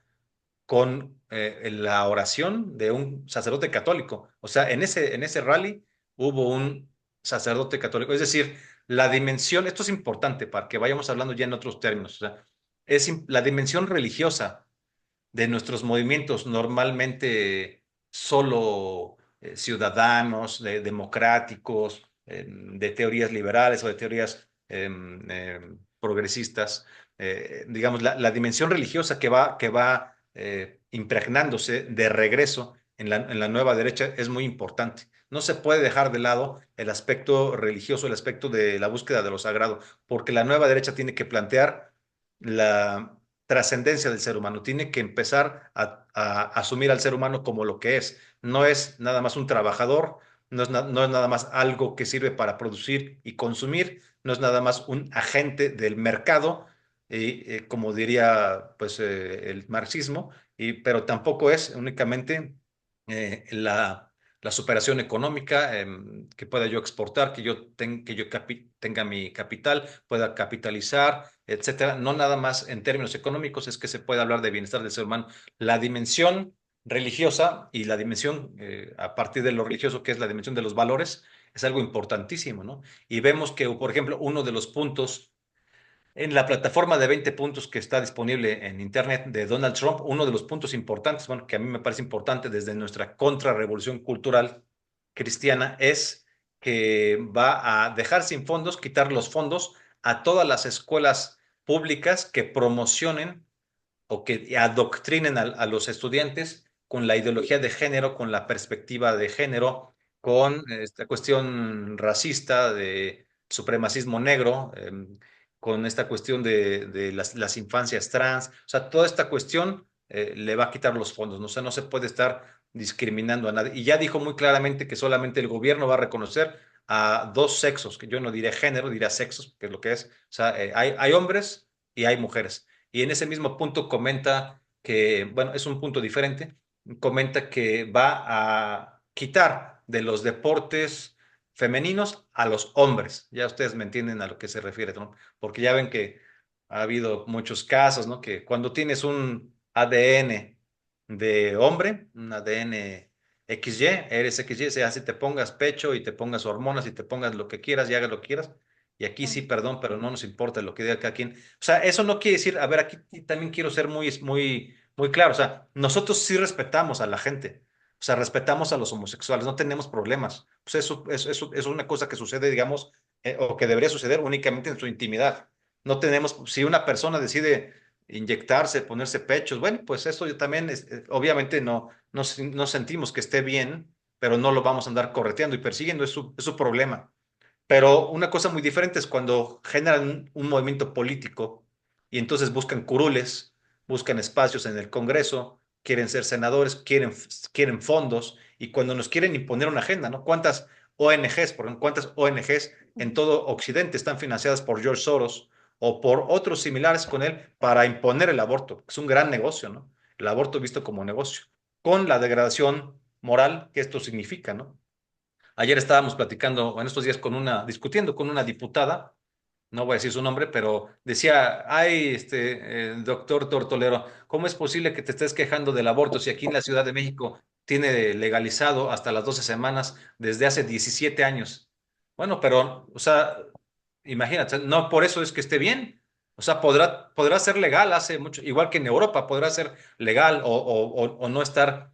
con la oración de un sacerdote católico. O sea, en ese rally hubo un sacerdote católico. Es decir, la dimensión, esto es importante para que vayamos hablando ya en otros términos, o sea, la dimensión religiosa de nuestros movimientos normalmente solo ciudadanos, democráticos, de teorías liberales o de teorías progresistas, digamos, la dimensión religiosa que va impregnándose de regreso en la nueva derecha es muy importante. No se puede dejar de lado el aspecto religioso, el aspecto de la búsqueda de lo sagrado, porque la nueva derecha tiene que plantear la trascendencia del ser humano, tiene que empezar a asumir al ser humano como lo que es. No es nada más un trabajador, no es nada más algo que sirve para producir y consumir, no es nada más un agente del mercado, como diría pues, el marxismo, pero tampoco es únicamente la superación económica, que pueda yo exportar, tenga mi capital, pueda capitalizar, etcétera. No nada más en términos económicos es que se puede hablar de bienestar del ser humano. La dimensión religiosa y la dimensión, a partir de lo religioso, que es la dimensión de los valores, es algo importantísimo, ¿no? Y vemos que, por ejemplo, uno de los puntos en la plataforma de 20 puntos que está disponible en Internet de Donald Trump, uno de los puntos importantes, bueno, que a mí me parece importante desde nuestra contrarrevolución cultural cristiana, es que va a dejar sin fondos, quitar los fondos a todas las escuelas públicas que promocionen o que adoctrinen a los estudiantes con la ideología de género, con la perspectiva de género, con esta cuestión racista de supremacismo negro, con esta cuestión de las infancias trans, o sea, toda esta cuestión le va a quitar los fondos, ¿no? O sea, no se puede estar discriminando a nadie. Y ya dijo muy claramente que solamente el gobierno va a reconocer a dos sexos, que yo no diré género, diré sexos, que es lo que es. O sea, hay hombres y hay mujeres. Y en ese mismo punto comenta que, bueno, es un punto diferente, comenta que va a quitar de los deportes femeninos a los hombres. Ya ustedes me entienden a lo que se refiere, ¿no? Porque ya ven que ha habido muchos casos, ¿no? Que cuando tienes un ADN de hombre, un ADN XY, eres XY, se hace, te pongas pecho y te pongas hormonas y te pongas lo que quieras y hagas lo que quieras. Y aquí sí, perdón, pero no nos importa lo que diga cada quien. O sea, eso no quiere decir, a ver, aquí también quiero ser muy claro. O sea, nosotros sí respetamos a la gente. O sea, respetamos a los homosexuales, no tenemos problemas. Pues eso es una cosa que sucede, digamos, o que debería suceder únicamente en su intimidad. No tenemos, si una persona decide inyectarse, ponerse pechos, bueno, pues eso yo también, obviamente no sentimos que esté bien, pero no lo vamos a andar correteando y persiguiendo, es su problema. Pero una cosa muy diferente es cuando generan un movimiento político y entonces buscan curules, buscan espacios en el Congreso, quieren ser senadores, quieren fondos y cuando nos quieren imponer una agenda, ¿no? ¿Cuántas ONGs, por ejemplo, cuántas ONGs en todo Occidente están financiadas por George Soros o por otros similares con él para imponer el aborto? Es un gran negocio, ¿no? El aborto visto como negocio, con la degradación moral que esto significa, ¿no? Ayer estábamos platicando, en estos días, discutiendo con una diputada, no voy a decir su nombre, pero decía, ay, doctor Tortolero, ¿cómo es posible que te estés quejando del aborto si aquí en la Ciudad de México tiene legalizado hasta las 12 semanas desde hace 17 años? Bueno, pero, o sea, imagínate, no por eso es que esté bien. O sea, podrá ser legal hace mucho, igual que en Europa, podrá ser legal o no estar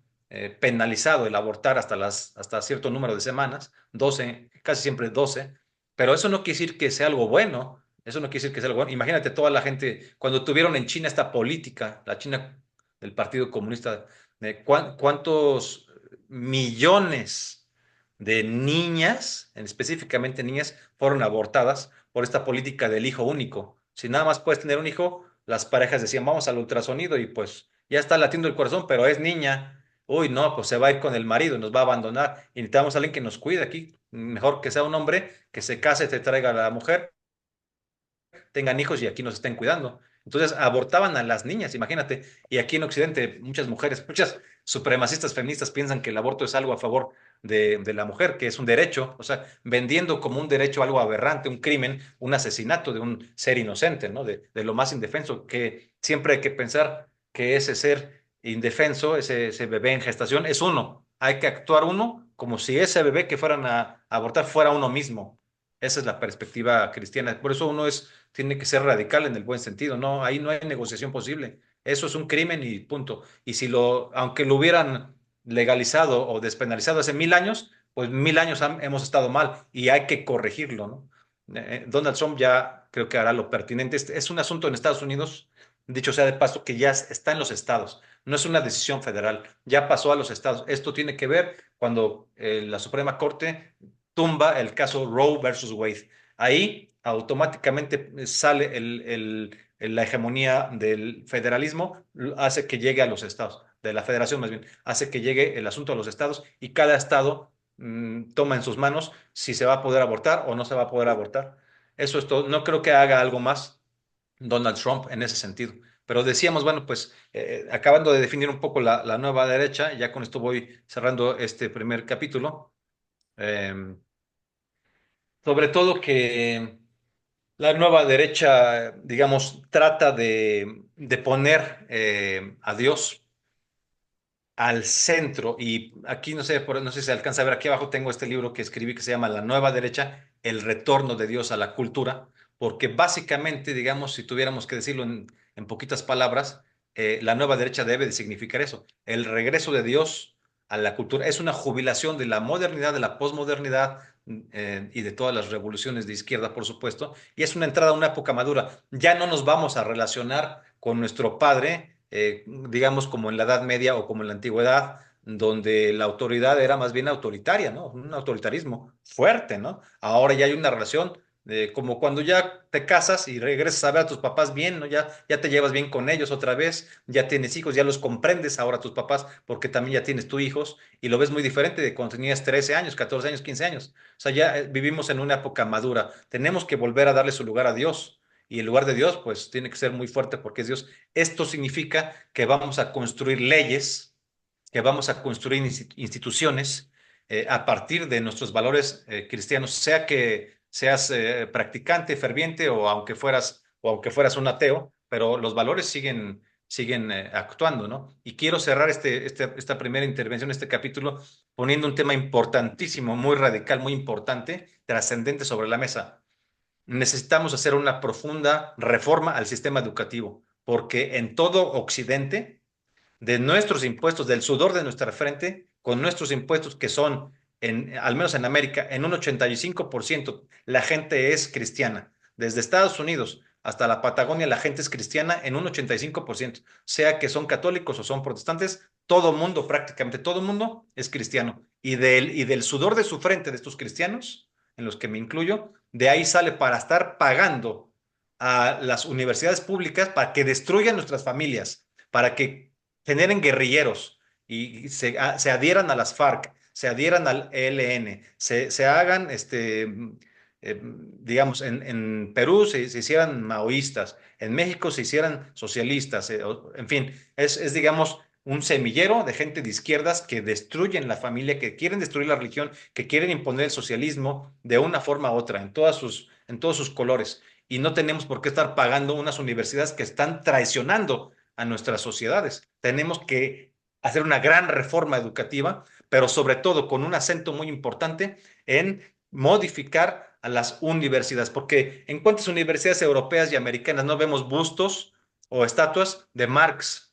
penalizado el abortar hasta cierto número de semanas, 12, casi siempre 12, pero eso no quiere decir que sea algo bueno, eso no quiere decir que sea algo bueno. Imagínate toda la gente, cuando tuvieron en China esta política, la China del Partido Comunista, cuántos millones de niñas, específicamente niñas, fueron abortadas por esta política del hijo único. Si nada más puedes tener un hijo, las parejas decían, vamos al ultrasonido y pues ya está latiendo el corazón, pero es niña. Uy, no, pues se va a ir con el marido, nos va a abandonar y necesitamos a alguien que nos cuide aquí. Mejor que sea un hombre que se case, te traiga a la mujer, tengan hijos y aquí nos estén cuidando. Entonces abortaban a las niñas, imagínate. Y aquí en Occidente muchas mujeres, muchas supremacistas feministas piensan que el aborto es algo a favor de la mujer, que es un derecho, o sea, vendiendo como un derecho algo aberrante, un crimen, un asesinato de un ser inocente, ¿no? De lo más indefenso, que siempre hay que pensar que ese ser indefenso, ese bebé en gestación, es uno. Hay que actuar uno como si ese bebé que fueran a abortar fuera uno mismo. Esa es la perspectiva cristiana. Por eso uno tiene que ser radical en el buen sentido. No, ahí no hay negociación posible. Eso es un crimen y punto. Y si aunque lo hubieran legalizado o despenalizado hace 1000 años, pues 1000 años hemos estado mal y hay que corregirlo, ¿no? Donald Trump ya creo que hará lo pertinente. Este es un asunto en Estados Unidos, dicho sea de paso, que ya está en los estados. No es una decisión federal, ya pasó a los estados. Esto tiene que ver cuando la Suprema Corte tumba el caso Roe versus Wade. Ahí automáticamente sale la hegemonía del federalismo, hace que llegue a los estados, de la federación más bien, hace que llegue el asunto a los estados y cada estado toma en sus manos si se va a poder abortar o no se va a poder abortar. Eso es todo. No creo que haga algo más Donald Trump en ese sentido. Pero decíamos, bueno, pues acabando de definir un poco la nueva derecha, ya con esto voy cerrando este primer capítulo. eh, Sobre todo que la nueva derecha, digamos, trata de poner a Dios al centro. Y aquí no sé, no sé si se alcanza a ver, aquí abajo tengo este libro que escribí que se llama La Nueva Derecha, el retorno de Dios a la cultura, porque básicamente, digamos, si tuviéramos que decirlo en poquitas palabras, la nueva derecha debe de significar eso, el regreso de Dios a la cultura. Es una jubilación de la modernidad, de la posmodernidad y de todas las revoluciones de izquierda, por supuesto, y es una entrada a una época madura. Ya no nos vamos a relacionar con nuestro padre digamos, como en la Edad Media o como en la Antigüedad, donde la autoridad era más bien autoritaria, ¿no? Un autoritarismo fuerte, ¿no? Ahora ya hay una relación como cuando ya te casas y regresas a ver a tus papás bien, ¿no? Ya te llevas bien con ellos otra vez, ya tienes hijos, ya los comprendes ahora a tus papás porque también ya tienes tus hijos y lo ves muy diferente de cuando tenías 13 años, 14 años, 15 años. O sea, ya vivimos en una época madura. Tenemos que volver a darle su lugar a Dios. Y el lugar de Dios, pues, tiene que ser muy fuerte porque es Dios. Esto significa que vamos a construir leyes, que vamos a construir instituciones a partir de nuestros valores cristianos, sea que seas practicante, ferviente o aunque fueras un ateo, pero los valores siguen actuando, ¿no? Y quiero cerrar esta primera intervención, este capítulo, poniendo un tema importantísimo, muy radical, muy importante, trascendente sobre la mesa. Necesitamos hacer una profunda reforma al sistema educativo, porque en todo Occidente, de nuestros impuestos, del sudor de nuestra frente, con nuestros impuestos que son, al menos en América, en un 85%, la gente es cristiana. Desde Estados Unidos hasta la Patagonia, la gente es cristiana en un 85%, sea que son católicos o son protestantes, todo mundo, prácticamente todo mundo es cristiano. Y del sudor de su frente de estos cristianos, en los que me incluyo, de ahí sale para estar pagando a las universidades públicas para que destruyan nuestras familias, para que generen guerrilleros y se adhieran a las FARC, se adhieran al ELN, se hagan, digamos, en Perú se hicieran maoístas, en México se hicieran socialistas, en fin, digamos, un semillero de gente de izquierdas que destruyen la familia, que quieren destruir la religión, que quieren imponer el socialismo de una forma u otra, en todos sus colores. Y no tenemos por qué estar pagando unas universidades que están traicionando a nuestras sociedades. Tenemos que hacer una gran reforma educativa, pero sobre todo con un acento muy importante en modificar a las universidades, porque en cuántas universidades europeas y americanas no vemos bustos o estatuas de Marx.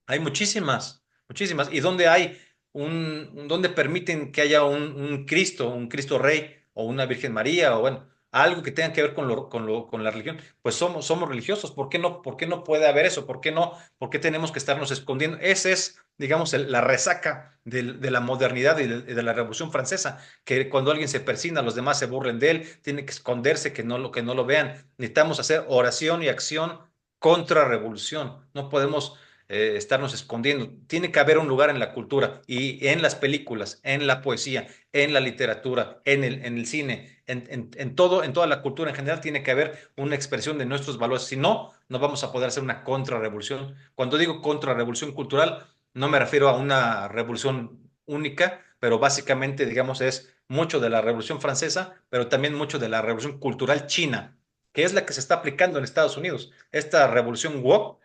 Hay muchísimas, muchísimas. ¿Y dónde hay? donde permiten que haya un Cristo Rey o una Virgen María o bueno, algo que tenga que ver con la religión, pues somos religiosos. Por qué no puede haber eso? ¿Por qué no? ¿Por qué tenemos que estarnos escondiendo? Esa es, digamos, la resaca de la modernidad y de la Revolución Francesa, que cuando alguien se persina, los demás se burlen de él, tiene que esconderse, que no lo vean. Necesitamos hacer oración y acción contra revolución. No podemos estarnos escondiendo. Tiene que haber un lugar en la cultura y en las películas, en la poesía, en la literatura, en el cine, en todo, en toda la cultura en general, tiene que haber una expresión de nuestros valores. Si no, no vamos a poder hacer una contrarrevolución. Cuando digo contrarrevolución cultural, no me refiero a una revolución única, pero básicamente, digamos, es mucho de la Revolución Francesa, pero también mucho de la Revolución Cultural China, que es la que se está aplicando en Estados Unidos. Esta revolución woke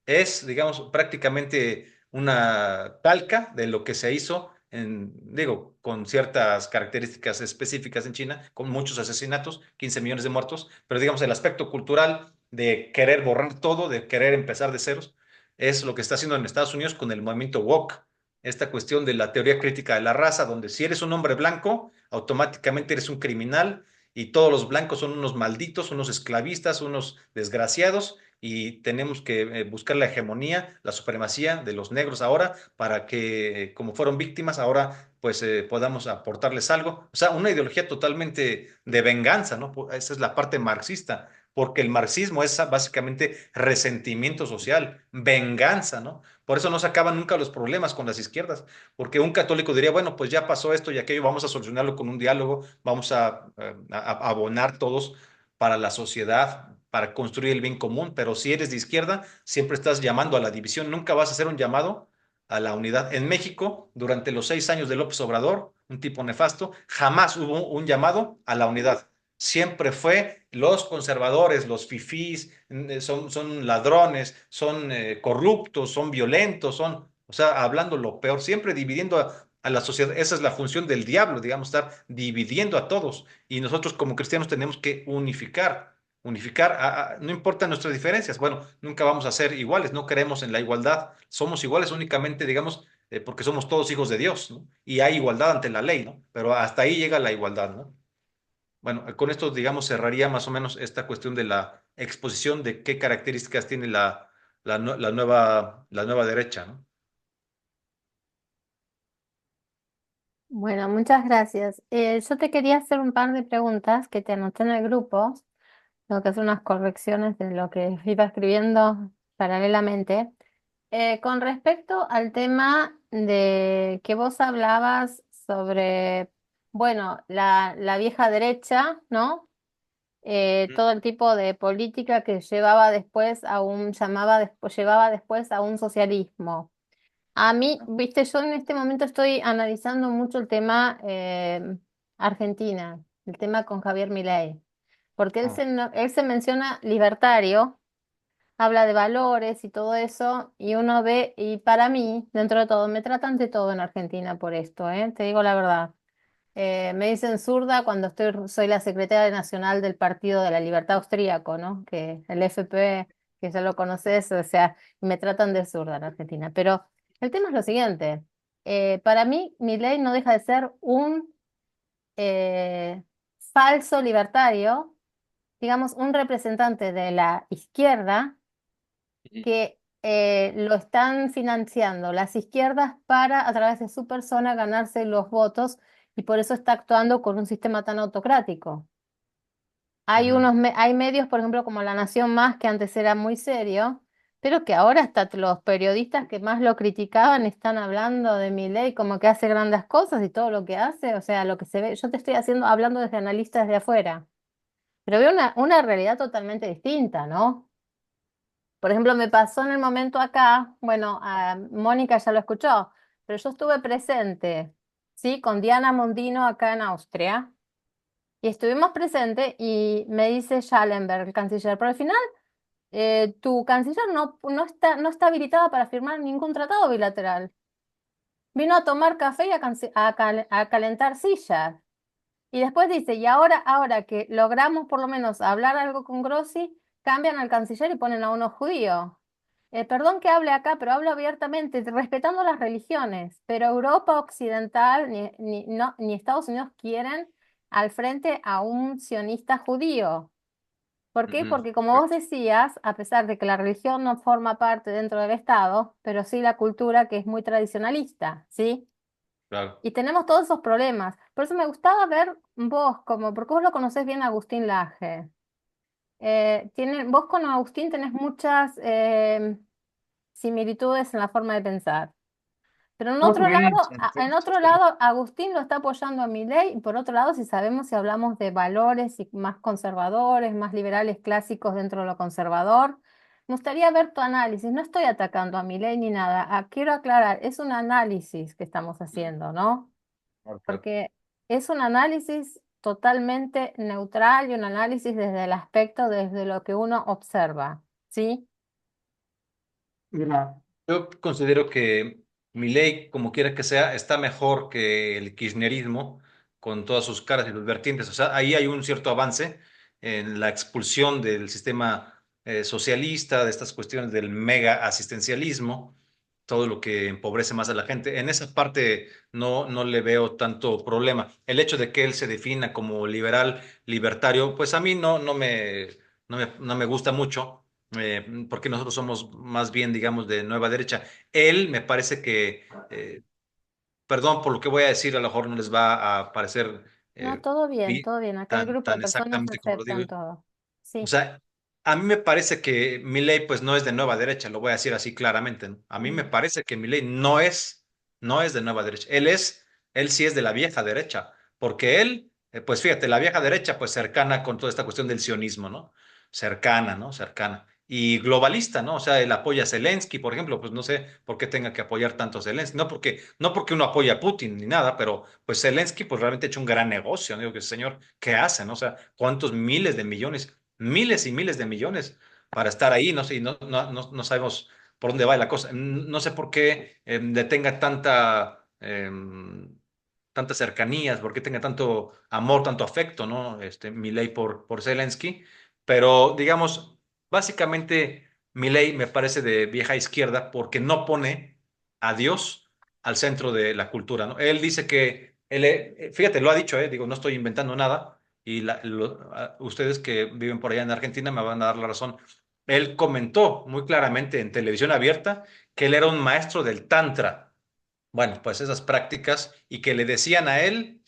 es, digamos, prácticamente una calca de lo que se hizo digo, con ciertas características específicas en China, con muchos asesinatos, 15 millones de muertos, pero digamos, el aspecto cultural de querer borrar todo, de querer empezar de ceros, es lo que está haciendo en Estados Unidos con el movimiento woke. Esta cuestión de la teoría crítica de la raza, donde si eres un hombre blanco, automáticamente eres un criminal y todos los blancos son unos malditos, unos esclavistas, unos desgraciados, y tenemos que buscar la hegemonía, la supremacía de los negros ahora para que, como fueron víctimas, ahora pues podamos aportarles algo. O sea, una ideología totalmente de venganza, ¿no? Esa es la parte marxista, porque el marxismo es básicamente resentimiento social, venganza, ¿no? Por eso no se acaban nunca los problemas con las izquierdas, porque un católico diría, bueno, pues ya pasó esto y aquello, vamos a solucionarlo con un diálogo, vamos a abonar todos para la sociedad, para construir el bien común, pero si eres de izquierda, siempre estás llamando a la división, nunca vas a hacer un llamado a la unidad. En México, durante los 6 años de López Obrador, un tipo nefasto, jamás hubo un llamado a la unidad. Siempre fue los conservadores, los fifís, son ladrones, son corruptos, son violentos, o sea, hablando lo peor, siempre dividiendo a la sociedad. Esa es la función del diablo, digamos, estar dividiendo a todos. Y nosotros como cristianos tenemos que unificar, no importan nuestras diferencias. Bueno, nunca vamos a ser iguales, no creemos en la igualdad. Somos iguales únicamente, digamos, porque somos todos hijos de Dios, ¿no? Y hay igualdad ante la ley, ¿no? Pero hasta ahí llega la igualdad, ¿no? Bueno, con esto, digamos, cerraría más o menos esta cuestión de la exposición de qué características tiene la nueva derecha, ¿no? Bueno, muchas gracias. Yo te quería hacer un par de preguntas que te anoté en el grupo. Tengo que hacer unas correcciones de lo que iba escribiendo paralelamente. Con respecto al tema de que vos hablabas sobre, bueno, la vieja derecha, ¿no? Ujú. Todo el tipo de política que llevaba después llevaba después a un socialismo. A mí, viste, yo en este momento estoy analizando mucho el tema Argentina, el tema con Javier Milei, porque él Ah, se, no- él se menciona libertario, habla de valores y todo eso, y uno ve, y para mí, dentro de todo, me tratan de todo en Argentina por esto, ¿eh? Te digo la verdad. Me dicen zurda cuando soy la secretaria nacional del Partido de la Libertad Austríaco, ¿no? Que el FP, que ya lo conoces, o sea, y me tratan de zurda en Argentina. Pero el tema es lo siguiente. Para mí, Milei no deja de ser un eh, falso libertario, digamos, un representante de la izquierda ujú. que lo están financiando las izquierdas para, a través de su persona, ganarse los votos y por eso está actuando con un sistema tan autocrático. Ujú. Hay medios, por ejemplo, como La Nación Más, que antes era muy serio, pero que ahora hasta los periodistas que más lo criticaban están hablando de Milei como que hace grandes cosas y todo lo que hace, o sea, lo que se ve, yo te estoy hablando desde analistas de afuera, pero veo una realidad totalmente distinta, ¿no? Por ejemplo, me pasó en el momento acá, bueno, a Mónica ya lo escuchó, pero yo estuve presente, ¿sí? Con Diana Mondino acá en Austria, y estuvimos presentes y me dice Schallenberg, el canciller, pero al final tu canciller no está habilitada para firmar ningún tratado bilateral. Vino a tomar café y a calentar sillas. Y después dice, y ahora que logramos por lo menos hablar algo con Grossi, cambian al canciller y ponen a uno judío. Perdón que hable acá, pero hablo abiertamente, respetando las religiones, pero Europa Occidental ni Estados Unidos quieren al frente a un sionista judío. ¿Por qué? Ujú. Porque como vos decías, a pesar de que la religión no forma parte dentro del Estado, pero sí la cultura que es muy tradicionalista, ¿sí? Claro. Y tenemos todos esos problemas. Por eso me gustaba ver vos, como, porque vos lo conocés bien a Agustín Laje. Vos con Agustín tenés muchas similitudes en la forma de pensar. Pero No, también, en otro lado, Agustín lo está apoyando a Milei, y por otro lado, si sabemos si hablamos de valores y más conservadores, más liberales clásicos dentro de lo conservador, me gustaría ver tu análisis. No estoy atacando a Milei ni nada. Quiero aclarar, es un análisis que estamos haciendo, ¿no? ok. Porque es un análisis totalmente neutral y un análisis desde el aspecto, desde lo que uno observa, ¿sí? Mira, yo considero que Milei, como quiera que sea, está mejor que el kirchnerismo con todas sus caras y sus vertientes. O sea, ahí hay un cierto avance en la expulsión del sistema socialista, de estas cuestiones del mega asistencialismo, todo lo que empobrece más a la gente. En esa parte no le veo tanto problema. El hecho de que él se defina como liberal, libertario, pues a mí no me gusta mucho porque nosotros somos más bien, digamos, de nueva derecha. Él me parece que, perdón por lo que voy a decir, a lo mejor no les va a parecer No, eh, todo bien, todo bien. Acá el grupo de tan personas exactamente como lo digo. aceptan todo. O Sí. sea, a mí me parece que Milei pues no es de nueva derecha, lo voy a decir así claramente, ¿no? A mí me Mm. parece que Milei no es de nueva derecha. Él sí es de la vieja derecha, porque él, pues fíjate, la vieja derecha pues cercana con toda esta cuestión del sionismo, ¿no? Cercana, ¿no? Cercana. Y globalista, ¿no? O sea, él apoya a Zelensky, por ejemplo, pues no sé por qué tenga que apoyar tanto a Zelensky, no porque uno apoya a Putin ni nada, pero pues Zelensky pues realmente ha hecho un gran negocio, ¿no? Digo que señor, ¿qué hace, no? O sea, ¿cuántos miles de millones? Miles y miles de millones para estar ahí, no sé, y no sabemos por dónde va la cosa. No sé por qué le tenga tantas cercanías, por qué tenga tanto amor, tanto afecto, ¿no? Milei por Zelensky, pero digamos, básicamente Milei me parece de vieja izquierda porque no pone a Dios al centro de la cultura, ¿no? Él dice que, fíjate, lo ha dicho, digo, no estoy inventando nada y ustedes que viven por allá en Argentina me van a dar la razón. Él comentó muy claramente en televisión abierta que él era un maestro del Tantra. Bueno, pues esas prácticas y que le decían a él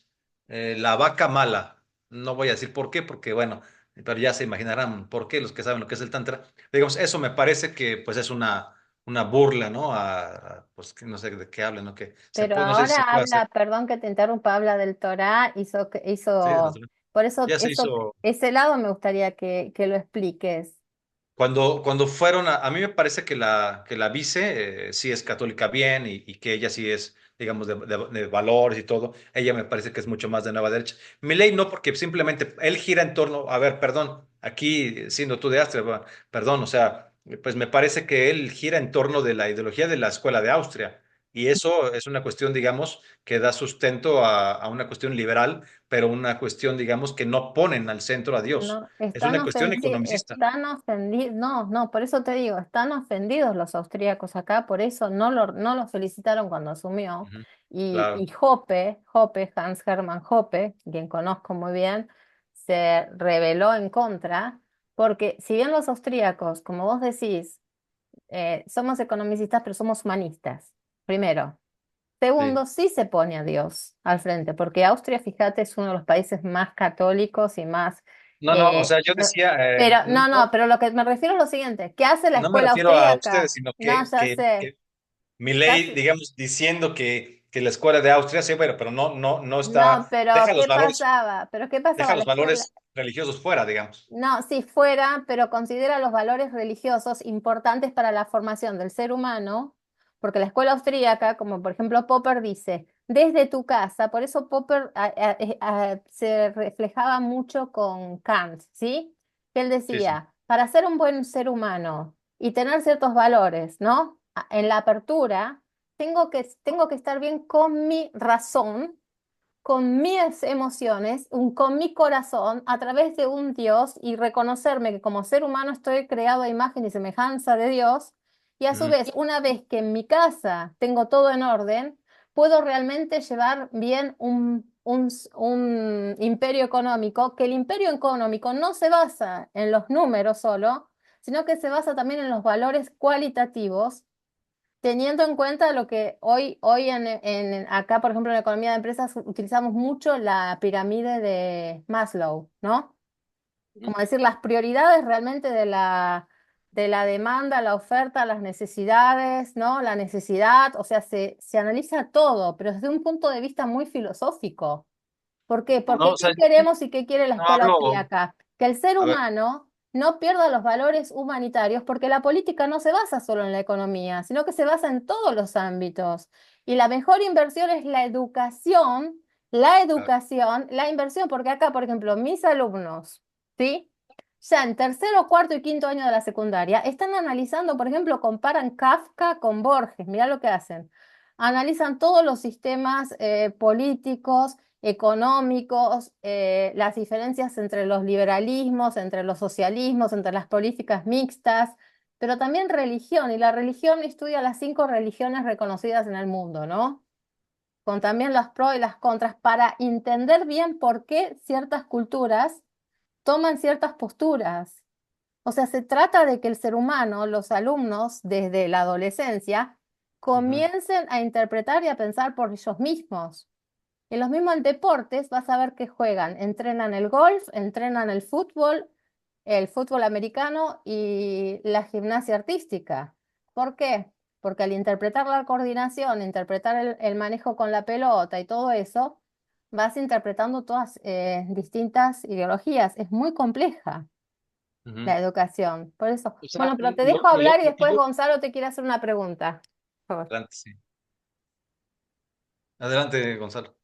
la vaca mala. No voy a decir por qué, porque bueno, pero ya se imaginarán por qué los que saben lo que es el Tantra. Digamos, eso me parece que pues es una burla, ¿no? Pues que no sé de qué hablen, ¿no? Pero No sé si se ahora puede hacer. habla, perdón que te interrumpa, habla del Torá, Sí, por eso, ya se hizo. ese lado me gustaría que lo expliques. Cuando fueron a mí me parece que la vice sí es católica bien y que ella sí es, digamos, de valores y todo. Ella me parece que es mucho más de nueva derecha. Milei no, porque simplemente él gira en torno, a ver, perdón, aquí siendo tú de Austria, perdón, o sea, pues me parece que él gira en torno de la ideología de la escuela de Austria. Y eso es una cuestión, digamos, que da sustento a una cuestión liberal, pero una cuestión, digamos, que no ponen al centro a Dios. No, Es una cuestión sí, economicista. están ofendidos, no, por eso te digo, están ofendidos los austríacos acá, por eso no lo felicitaron cuando asumió. Ujú. Y Claro. Hans Hermann Hoppe, quien conozco muy bien, se rebeló en contra, porque si bien los austríacos, como vos decís, somos economicistas, pero somos humanistas, primero. Sí. Segundo, sí se pone a Dios al frente, porque Austria, fíjate, es uno de los países más católicos y más... No, o sea, yo no- decía, pero no, pero lo que me refiero es lo siguiente, ¿qué hace la no me escuela refiero a ustedes, austríaca? sino No, ya sé, que mi ¿qué ley, hace? digamos, diciendo que la escuela de Austria, sí, pero no No, está, pero deja los ¿qué valores, pasaba? ¿Pero qué deja pasaba? La los escuela, valores religiosos fuera, digamos. no, si fuera, pero considera los valores religiosos importantes para la formación del ser humano, porque la escuela austríaca, como por ejemplo Popper dice, desde tu casa, por eso Popper se reflejaba mucho con Kant, ¿sí? Que él Sí, sí. decía, para ser un buen ser humano y tener ciertos valores, ¿no? En la apertura, tengo que estar bien con mi razón, con mis emociones, con mi corazón, a través de un Dios y reconocerme que como ser humano estoy creado a imagen y semejanza de Dios Y a su Ujú. vez, una vez que en mi casa tengo todo en orden, puedo realmente llevar bien un imperio económico, que el imperio económico no se basa en los números solo, sino que se basa también en los valores cualitativos, teniendo en cuenta lo que hoy acá, por ejemplo, en la economía de empresas utilizamos mucho la pirámide de Maslow, ¿no? Ujú. Como decir, las prioridades realmente de la demanda, la oferta, las necesidades, ¿no? La necesidad, o sea, se analiza todo, pero desde un punto de vista muy filosófico. ¿Por qué? No, Porque o sea, ¿qué queremos y qué quiere la no escuela hablo, austríaca? Que el ser a ver, humano no pierda los valores humanitarios, porque la política no se basa solo en la economía, sino que se basa en todos los ámbitos. Y la mejor inversión es la inversión, porque acá, por ejemplo, mis alumnos, ¿sí? Ya en tercero, cuarto y quinto año de la secundaria, están analizando, por ejemplo, comparan Kafka con Borges, mirá lo que hacen. Analizan todos los sistemas políticos, económicos, las diferencias entre los liberalismos, entre los socialismos, entre las políticas mixtas, pero también religión, y la religión estudia las 5 religiones reconocidas en el mundo, ¿no? Con también las pros y las contras, para entender bien por qué ciertas culturas toman ciertas posturas. O sea, se trata de que el ser humano, los alumnos, desde la adolescencia, ujú, comiencen a interpretar y a pensar por ellos mismos. En los mismos deportes vas a ver que juegan, entrenan el golf, entrenan el fútbol americano y la gimnasia artística. ¿Por qué? Porque al interpretar la coordinación, interpretar el manejo con la pelota y todo eso, vas interpretando todas distintas ideologías. Es muy compleja ujú. la educación. Por eso, O sea, bueno, pero te dejo hablar y lo que después yo, Gonzalo te quiere hacer una pregunta. Por favor. adelante, sí. Adelante, Gonzalo.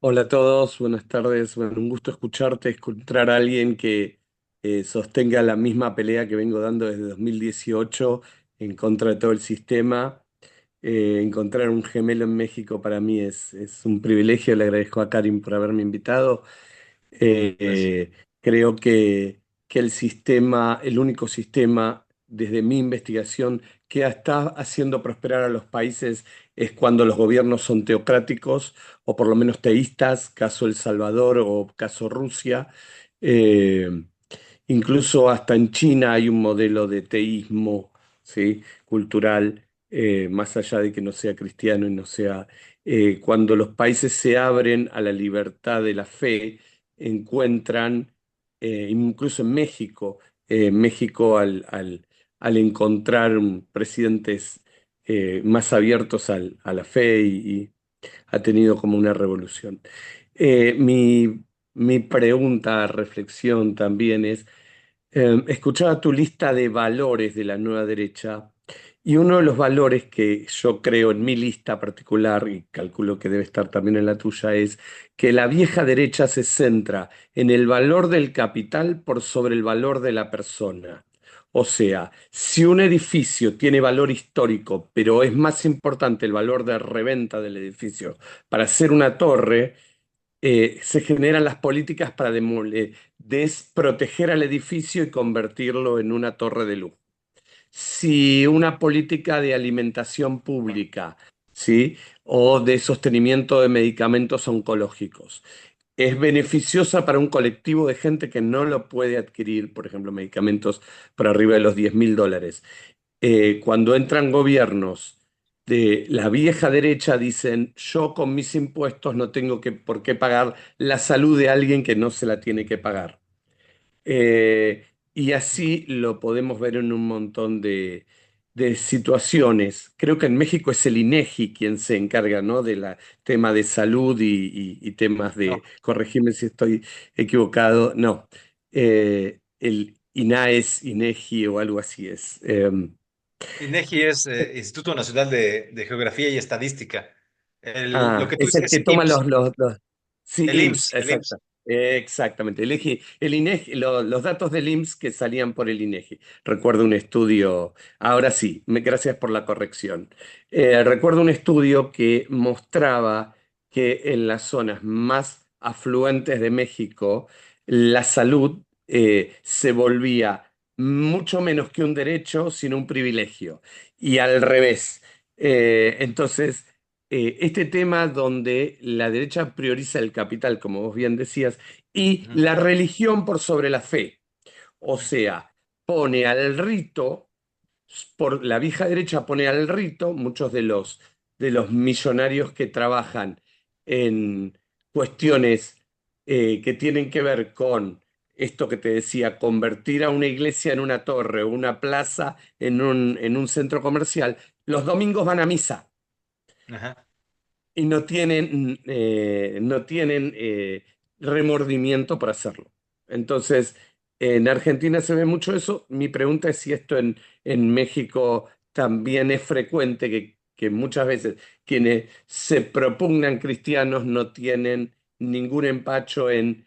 Hola a todos, buenas tardes. Bueno, un gusto escucharte, encontrar a alguien que sostenga la misma pelea que vengo dando desde 2018 en contra de todo el sistema. Encontrar un gemelo en México para mí es un privilegio. Le agradezco a Karim por haberme invitado. Eh, Gracias. eh, Creo que el sistema, el único sistema, desde mi investigación, que está haciendo prosperar a los países es cuando los gobiernos son teocráticos o por lo menos teístas, caso El Salvador o caso Rusia. Eh, Incluso hasta en China hay un modelo de teísmo, ¿sí? Cultural, más allá de que no sea cristiano y no sea... cuando los países se abren a la libertad de la fe, encuentran, incluso en México, México al encontrar presidentes más abiertos a la fe y ha tenido como una revolución. Mi pregunta, reflexión también es, escuchaba tu lista de valores de la nueva derecha y uno de los valores que yo creo en mi lista particular, y calculo que debe estar también en la tuya, es que la vieja derecha se centra en el valor del capital por sobre el valor de la persona. O sea, si un edificio tiene valor histórico, pero es más importante el valor de reventa del edificio para hacer una torre, se generan las políticas para desproteger al edificio y convertirlo en una torre de luz. Si una política de alimentación pública, ¿sí? O de sostenimiento de medicamentos oncológicos es beneficiosa para un colectivo de gente que no lo puede adquirir, por ejemplo, medicamentos por arriba de los $10.000. Cuando entran gobiernos de la vieja derecha, dicen, yo con mis impuestos no tengo por qué pagar la salud de alguien que no se la tiene que pagar. Y así lo podemos ver en un montón de situaciones. Creo que en México es el INEGI quien se encarga, ¿no? del tema de salud y temas No, de, corregirme si estoy equivocado, no, el INAES, INEGI o algo así es. INEGI es Instituto Nacional de Geografía y Estadística. Lo que tú Es el dices que es toma IMSS, Sí, el IMSS, IMSS, el exacto. IMSS. Exactamente. El INEGI, los datos del IMSS que salían por el INEGI. Recuerdo un estudio, ahora sí, gracias por la corrección. Recuerdo un estudio que mostraba que en las zonas más afluentes de México, la salud se volvía mucho menos que un derecho, sino un privilegio. Y al revés. Entonces, este tema donde la derecha prioriza el capital, como vos bien decías, y Ujú. la religión por sobre la fe. O sea, pone al rito, por la vieja derecha pone al rito, muchos de los millonarios que trabajan en cuestiones que tienen que ver con esto que te decía, convertir a una iglesia en una torre o una plaza en un centro comercial, los domingos van a misa Ajá. y no tienen remordimiento por hacerlo. Entonces, en Argentina se ve mucho eso. Mi pregunta es si esto en México también es frecuente, que muchas veces quienes se propugnan cristianos no tienen ningún empacho en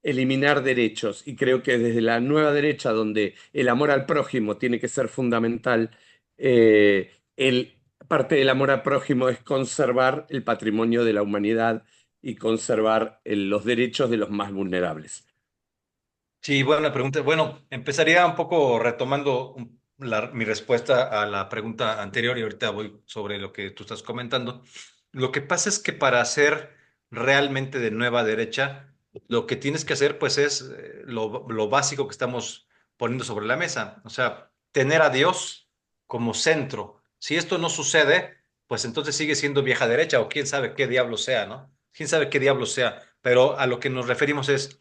eliminar derechos. Y creo que desde la nueva derecha, donde el amor al prójimo tiene que ser fundamental, el parte del amor al prójimo es conservar el patrimonio de la humanidad y conservar los derechos de los más vulnerables. Sí, buena pregunta. Bueno, empezaría un poco retomando mi respuesta a la pregunta anterior y ahorita voy sobre lo que tú estás comentando. Lo que pasa es que para ser realmente de nueva derecha, lo que tienes que hacer pues es lo básico que estamos poniendo sobre la mesa, o sea, tener a Dios como centro. Si esto no sucede, pues entonces sigue siendo vieja derecha o quién sabe qué diablo sea, ¿no? Quién sabe qué diablo sea, pero a lo que nos referimos es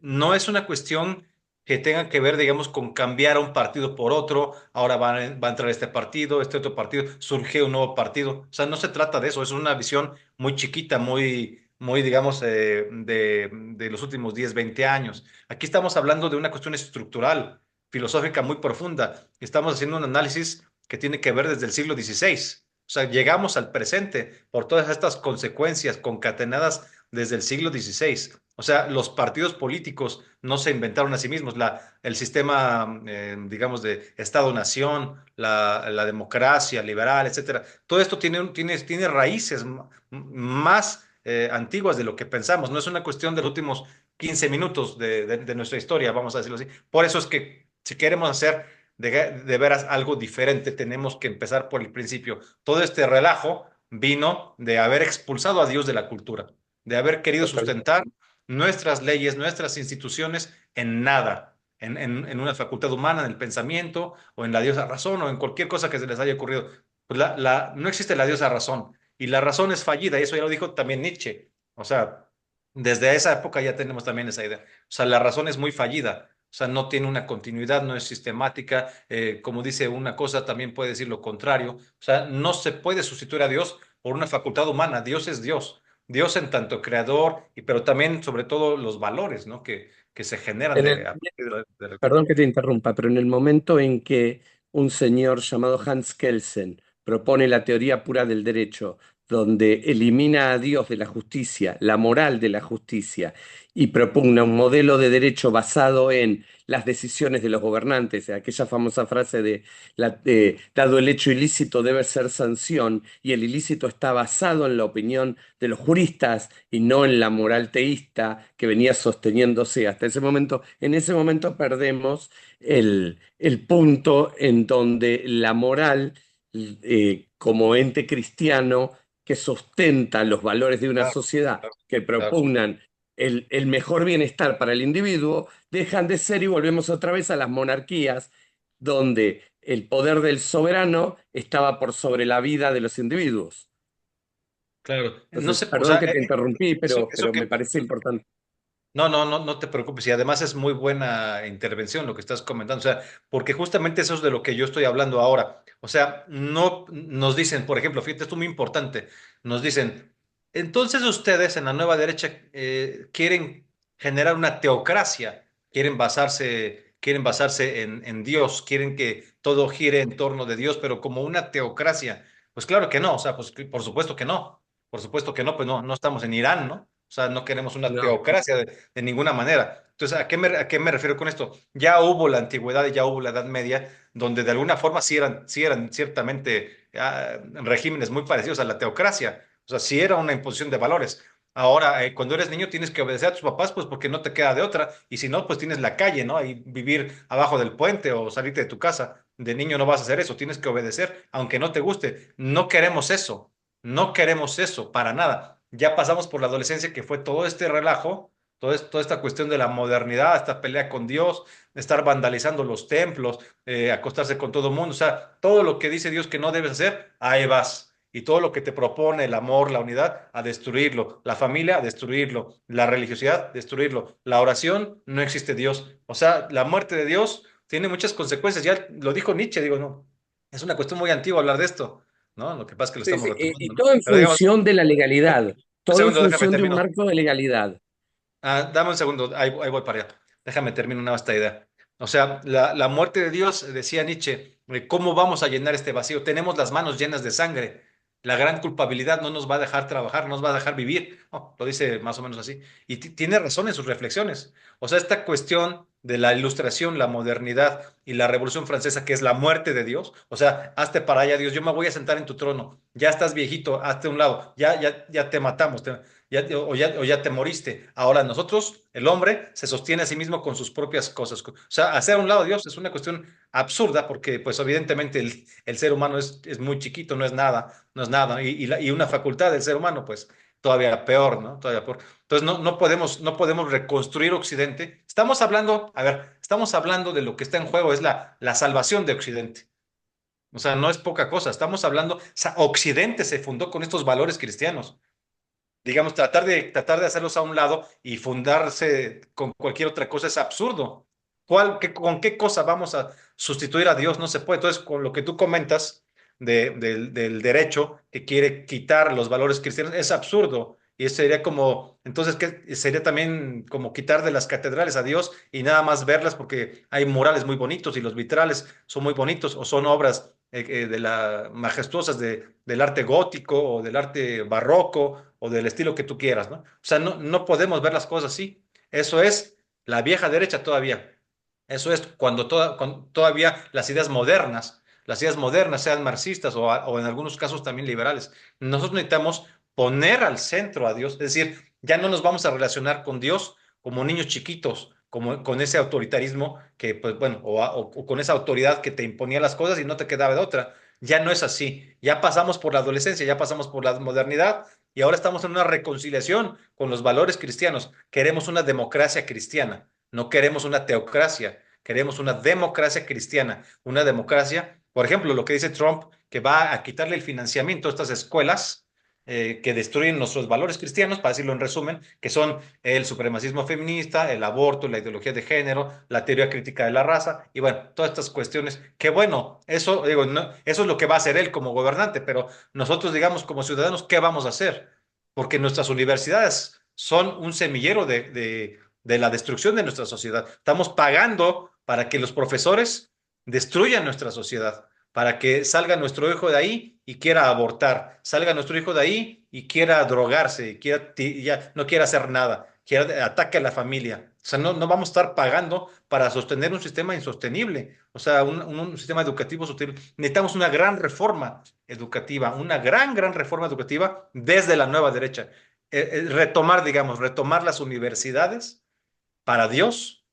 no es una cuestión que tenga que ver, digamos, con cambiar a un partido por otro. Ahora va a entrar este partido, este otro partido, surge un nuevo partido. O sea, no se trata de eso, es una visión muy chiquita, muy, digamos, de los últimos 10 20 años. Aquí estamos hablando de una cuestión estructural, filosófica muy profunda. Estamos haciendo un análisis que tiene que ver desde el siglo XVI. O sea, llegamos al presente por todas estas consecuencias concatenadas desde el siglo XVI. O sea, los partidos políticos no se inventaron a sí mismos. El sistema, digamos, de Estado-nación, la democracia liberal, etcétera. Todo esto tiene raíces más antiguas de lo que pensamos. No es una cuestión de los últimos 15 minutos de nuestra historia, vamos a decirlo así. Por eso es que si queremos hacer de veras algo diferente, tenemos que empezar por el principio. Todo este relajo vino de haber expulsado a Dios de la cultura, de haber querido sustentar nuestras leyes, nuestras instituciones en nada, en una facultad humana, en el pensamiento, o en la diosa razón, o en cualquier cosa que se les haya ocurrido. Pues no existe la diosa razón, y la razón es fallida, y eso ya lo dijo también Nietzsche. O sea, desde esa época ya tenemos también esa idea. O sea, la razón es muy fallida. O sea, no tiene una continuidad, no es sistemática. Como dice una cosa, también puede decir lo contrario. O sea, no se puede sustituir a Dios por una facultad humana. Dios es Dios. Dios en tanto creador, pero también, sobre todo, los valores, ¿no? Que se generan En el, a partir Perdón que te interrumpa, pero en el momento en que un señor llamado Hans Kelsen propone la teoría pura del derecho, donde elimina a Dios de la justicia, la moral de la justicia, y propugna un modelo de derecho basado en las decisiones de los gobernantes, aquella famosa frase dado el hecho ilícito debe ser sanción, y el ilícito está basado en la opinión de los juristas y no en la moral teísta que venía sosteniéndose hasta ese momento. En ese momento perdemos el punto en donde la moral, como ente cristiano que sustenta los valores de una claro, sociedad, claro, que claro. propugnan el mejor bienestar para el individuo, dejan de ser y volvemos otra vez a las monarquías, donde el poder del soberano estaba por sobre la vida de los individuos. Claro. No Entonces, sé, o perdón sea, que te interrumpí, eso pero que me parece importante. no te preocupes. Y además es muy buena intervención lo que estás comentando. O sea, porque justamente eso es de lo que yo estoy hablando ahora. O sea, no nos dicen, por ejemplo, fíjate, esto es muy importante. Nos dicen, entonces ustedes en la nueva derecha quieren generar una teocracia, quieren basarse en Dios, quieren que todo gire en torno de Dios, pero como una teocracia. Pues claro que no. O sea, pues por supuesto que no. Por supuesto que no, pues no estamos en Irán, ¿no? O sea, no queremos una No. teocracia de ninguna manera. Entonces, a qué me refiero con esto? Ya hubo la antigüedad y ya hubo la Edad Media, donde de alguna forma sí eran ciertamente regímenes muy parecidos a la teocracia. O sea, sí era una imposición de valores. Ahora, cuando eres niño tienes que obedecer a tus papás, pues porque no te queda de otra. Y si no, pues tienes la calle, ¿no? Y vivir abajo del puente o salirte de tu casa. De niño no vas a hacer eso, tienes que obedecer, aunque no te guste. No queremos eso, no queremos eso, para nada. Ya pasamos por la adolescencia, que fue todo este relajo, toda esta cuestión de la modernidad, esta pelea con Dios, estar vandalizando los templos, acostarse con todo el mundo. O sea, todo lo que dice Dios que no debes hacer, ahí vas. Y todo lo que te propone el amor, la unidad, a destruirlo. La familia, a destruirlo. La religiosidad, destruirlo. La oración, no existe Dios. O sea, la muerte de Dios tiene muchas consecuencias. Ya lo dijo Nietzsche, digo, no. Es una cuestión muy antigua hablar de esto, ¿no? Lo que pasa es que lo Sí, estamos sí, retomando, y ¿no? todo en Pero digamos, función de la un legalidad, todo en segundo, déjame función de un termino. marco de legalidad. Dame un segundo, ahí voy para allá. Déjame terminar una vasta idea. O sea, la muerte de Dios, decía Nietzsche, ¿cómo vamos a llenar este vacío? Tenemos las manos llenas de sangre. La gran culpabilidad no nos va a dejar trabajar, no nos va a dejar vivir. No, lo dice más o menos así. Y tiene razón en sus reflexiones. O sea, esta cuestión de la ilustración, la modernidad y la Revolución Francesa, que es la muerte de Dios. O sea, hazte para allá, Dios, yo me voy a sentar en tu trono. Ya estás viejito, hazte a un lado. Ya te matamos. O ya te moriste. Ahora nosotros, el hombre, se sostiene a sí mismo con sus propias cosas. O sea, hacer a un lado a Dios es una cuestión absurda porque, pues, evidentemente el ser humano es muy chiquito, no es nada, no es nada. Y una facultad del ser humano, pues, todavía peor, ¿no? Todavía peor. Entonces, no podemos reconstruir Occidente. Estamos hablando, a ver, estamos hablando de lo que está en juego, es la salvación de Occidente. O sea, no es poca cosa. Estamos hablando, o sea, Occidente se fundó con estos valores cristianos, digamos, tratar de hacerlos a un lado y fundarse con cualquier otra cosa es absurdo. ¿Con qué cosa vamos a sustituir a Dios? No se puede. Entonces, con lo que tú comentas del derecho que quiere quitar los valores cristianos, es absurdo. Y eso sería como, entonces, ¿qué? Sería también como quitar de las catedrales a Dios y nada más verlas porque hay murales muy bonitos y los vitrales son muy bonitos o son obras majestuosas del arte gótico o del arte barroco o del estilo que tú quieras, ¿no? O sea, no podemos ver las cosas así. Eso es la vieja derecha todavía. Eso es cuando todavía las ideas modernas sean marxistas o en algunos casos también liberales. Nosotros necesitamos poner al centro a Dios, es decir, ya no nos vamos a relacionar con Dios como niños chiquitos, como con ese autoritarismo que, pues bueno, o con esa autoridad que te imponía las cosas y no te quedaba de otra. Ya no es así. Ya pasamos por la adolescencia, ya pasamos por la modernidad y ahora estamos en una reconciliación con los valores cristianos. Queremos una democracia cristiana, no queremos una teocracia, queremos una democracia cristiana, una democracia, por ejemplo, lo que dice Trump, que va a quitarle el financiamiento a estas escuelas que destruyen nuestros valores cristianos, para decirlo en resumen, que son el supremacismo feminista, el aborto, la ideología de género, la teoría crítica de la raza, y bueno, todas estas cuestiones, que bueno, eso, digo, no, eso es lo que va a hacer él como gobernante, pero nosotros, digamos, como ciudadanos, ¿qué vamos a hacer? Porque nuestras universidades son un semillero de la destrucción de nuestra sociedad. Estamos pagando para que los profesores destruyan nuestra sociedad, para que salga nuestro hijo de ahí y quiera abortar, salga nuestro hijo de ahí y quiera drogarse, ya no quiera hacer nada, quiera ataque a la familia. O sea, no vamos a estar pagando para sostener un sistema insostenible, o sea, un sistema educativo sostenible. Necesitamos una gran reforma educativa desde la nueva derecha. Retomar las universidades para Dios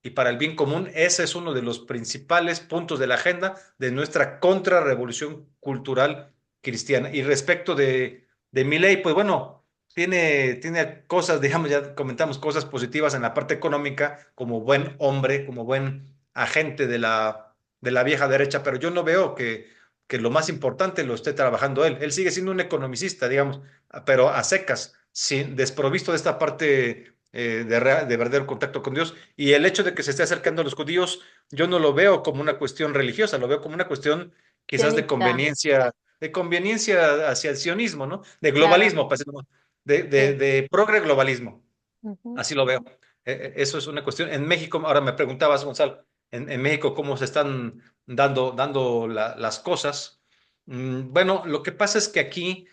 y para el bien común. Ese es uno de los principales puntos de la agenda de nuestra contrarrevolución cultural cristiana. Y respecto de Milei, pues bueno, tiene cosas, digamos, ya comentamos cosas positivas en la parte económica, como buen hombre, como buen agente de la vieja derecha, pero yo no veo que lo más importante lo esté trabajando él. Él sigue siendo un economicista, digamos, pero a secas, desprovisto de esta parte de verdadero contacto con Dios. Y el hecho de que se esté acercando a los judíos, yo no lo veo como una cuestión religiosa, lo veo como una cuestión quizás Sionista, de conveniencia hacia el sionismo, ¿no? De claro, globalismo, pues, ¿no? de, de, sí. de progre globalismo. Ujú. Así lo veo. Eso es una cuestión. En México, ahora me preguntabas, Gonzalo, en México cómo se están dando las cosas. Bueno, lo que pasa es que aquí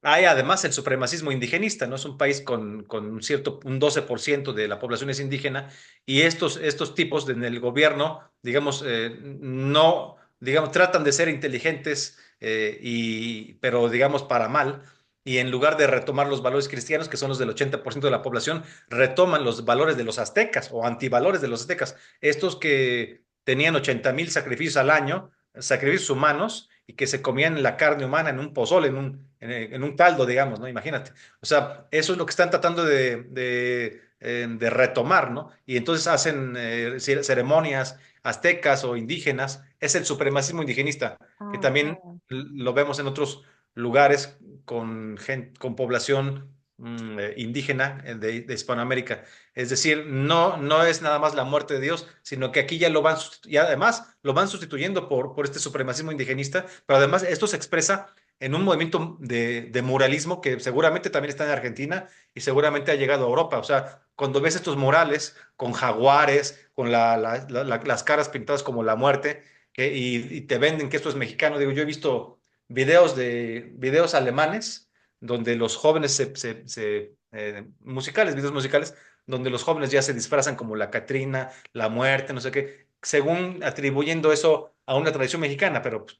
hay además el supremacismo indigenista, ¿no? Es un país con un 12% de la población es indígena y estos tipos en el gobierno, digamos, no, digamos, tratan de ser inteligentes, pero digamos para mal y en lugar de retomar los valores cristianos, que son los del 80% de la población, retoman los valores de los aztecas o antivalores de los aztecas, estos que tenían 80,000 sacrificios al año, sacrificios humanos, y que se comían la carne humana en un pozole, en un caldo, digamos, ¿no? Imagínate. O sea, eso es lo que están tratando de retomar, ¿no? Y entonces hacen ceremonias aztecas o indígenas. Es el supremacismo indigenista, que Ah, también claro. lo vemos en otros lugares con población indígena de Hispanoamérica. Es decir, no es nada más la muerte de Dios, sino que aquí ya lo van, y además lo van sustituyendo por este supremacismo indigenista, pero además esto se expresa en un movimiento de muralismo que seguramente también está en Argentina y seguramente ha llegado a Europa. O sea, cuando ves estos murales con jaguares, con las caras pintadas como la muerte, y te venden que esto es mexicano, digo, yo he visto videos alemanes donde los jóvenes videos musicales, donde los jóvenes ya se disfrazan como la Catrina, la muerte, no sé qué, según atribuyendo eso a una tradición mexicana, pero pues,